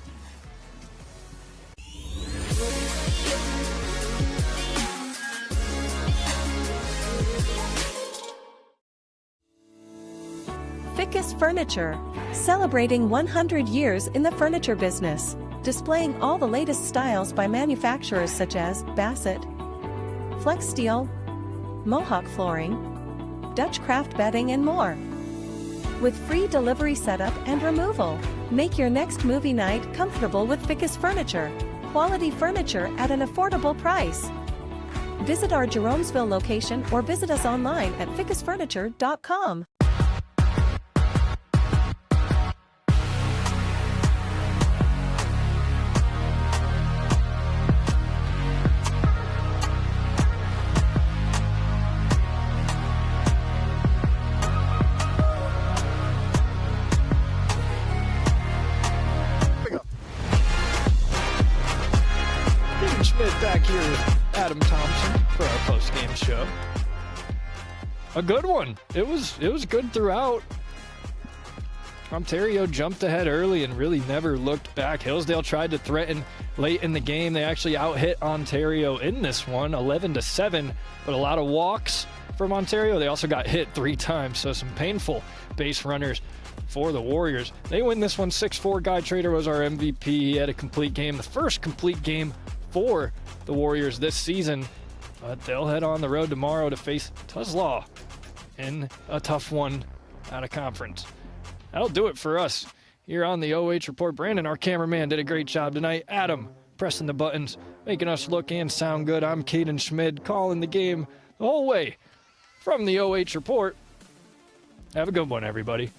Fickes Furniture, celebrating 100 years in the furniture business, displaying all the latest styles by manufacturers such as Bassett, Flex Steel, Mohawk Flooring, Dutch Craft Bedding, and more. With free delivery setup and removal, make your next movie night comfortable with Fickes Furniture. Quality furniture at an affordable price. Visit our Jeromesville location or visit us online at fickesfurniture.com. Caden Schmid back here with Adam Thompson for our post-game show. A good one. It was good throughout. Ontario jumped ahead early and really never looked back. Hillsdale tried to threaten late in the game. They actually out-hit Ontario in this one, 11-7, but a lot of walks from Ontario. They also got hit 3 times, so some painful base runners for the Warriors. They win this one 6-4. Guy Trader was our MVP. He had a complete game, the first complete game for the Warriors this season, but they'll head on the road tomorrow to face Tuslaw in a tough one out of conference. That'll do it for us here on the OH Report. Brandon, our cameraman, did a great job tonight. Adam, pressing the buttons, making us look and sound good. I'm Caden Schmid, calling the game the whole way from the OH Report. Have a good one, everybody.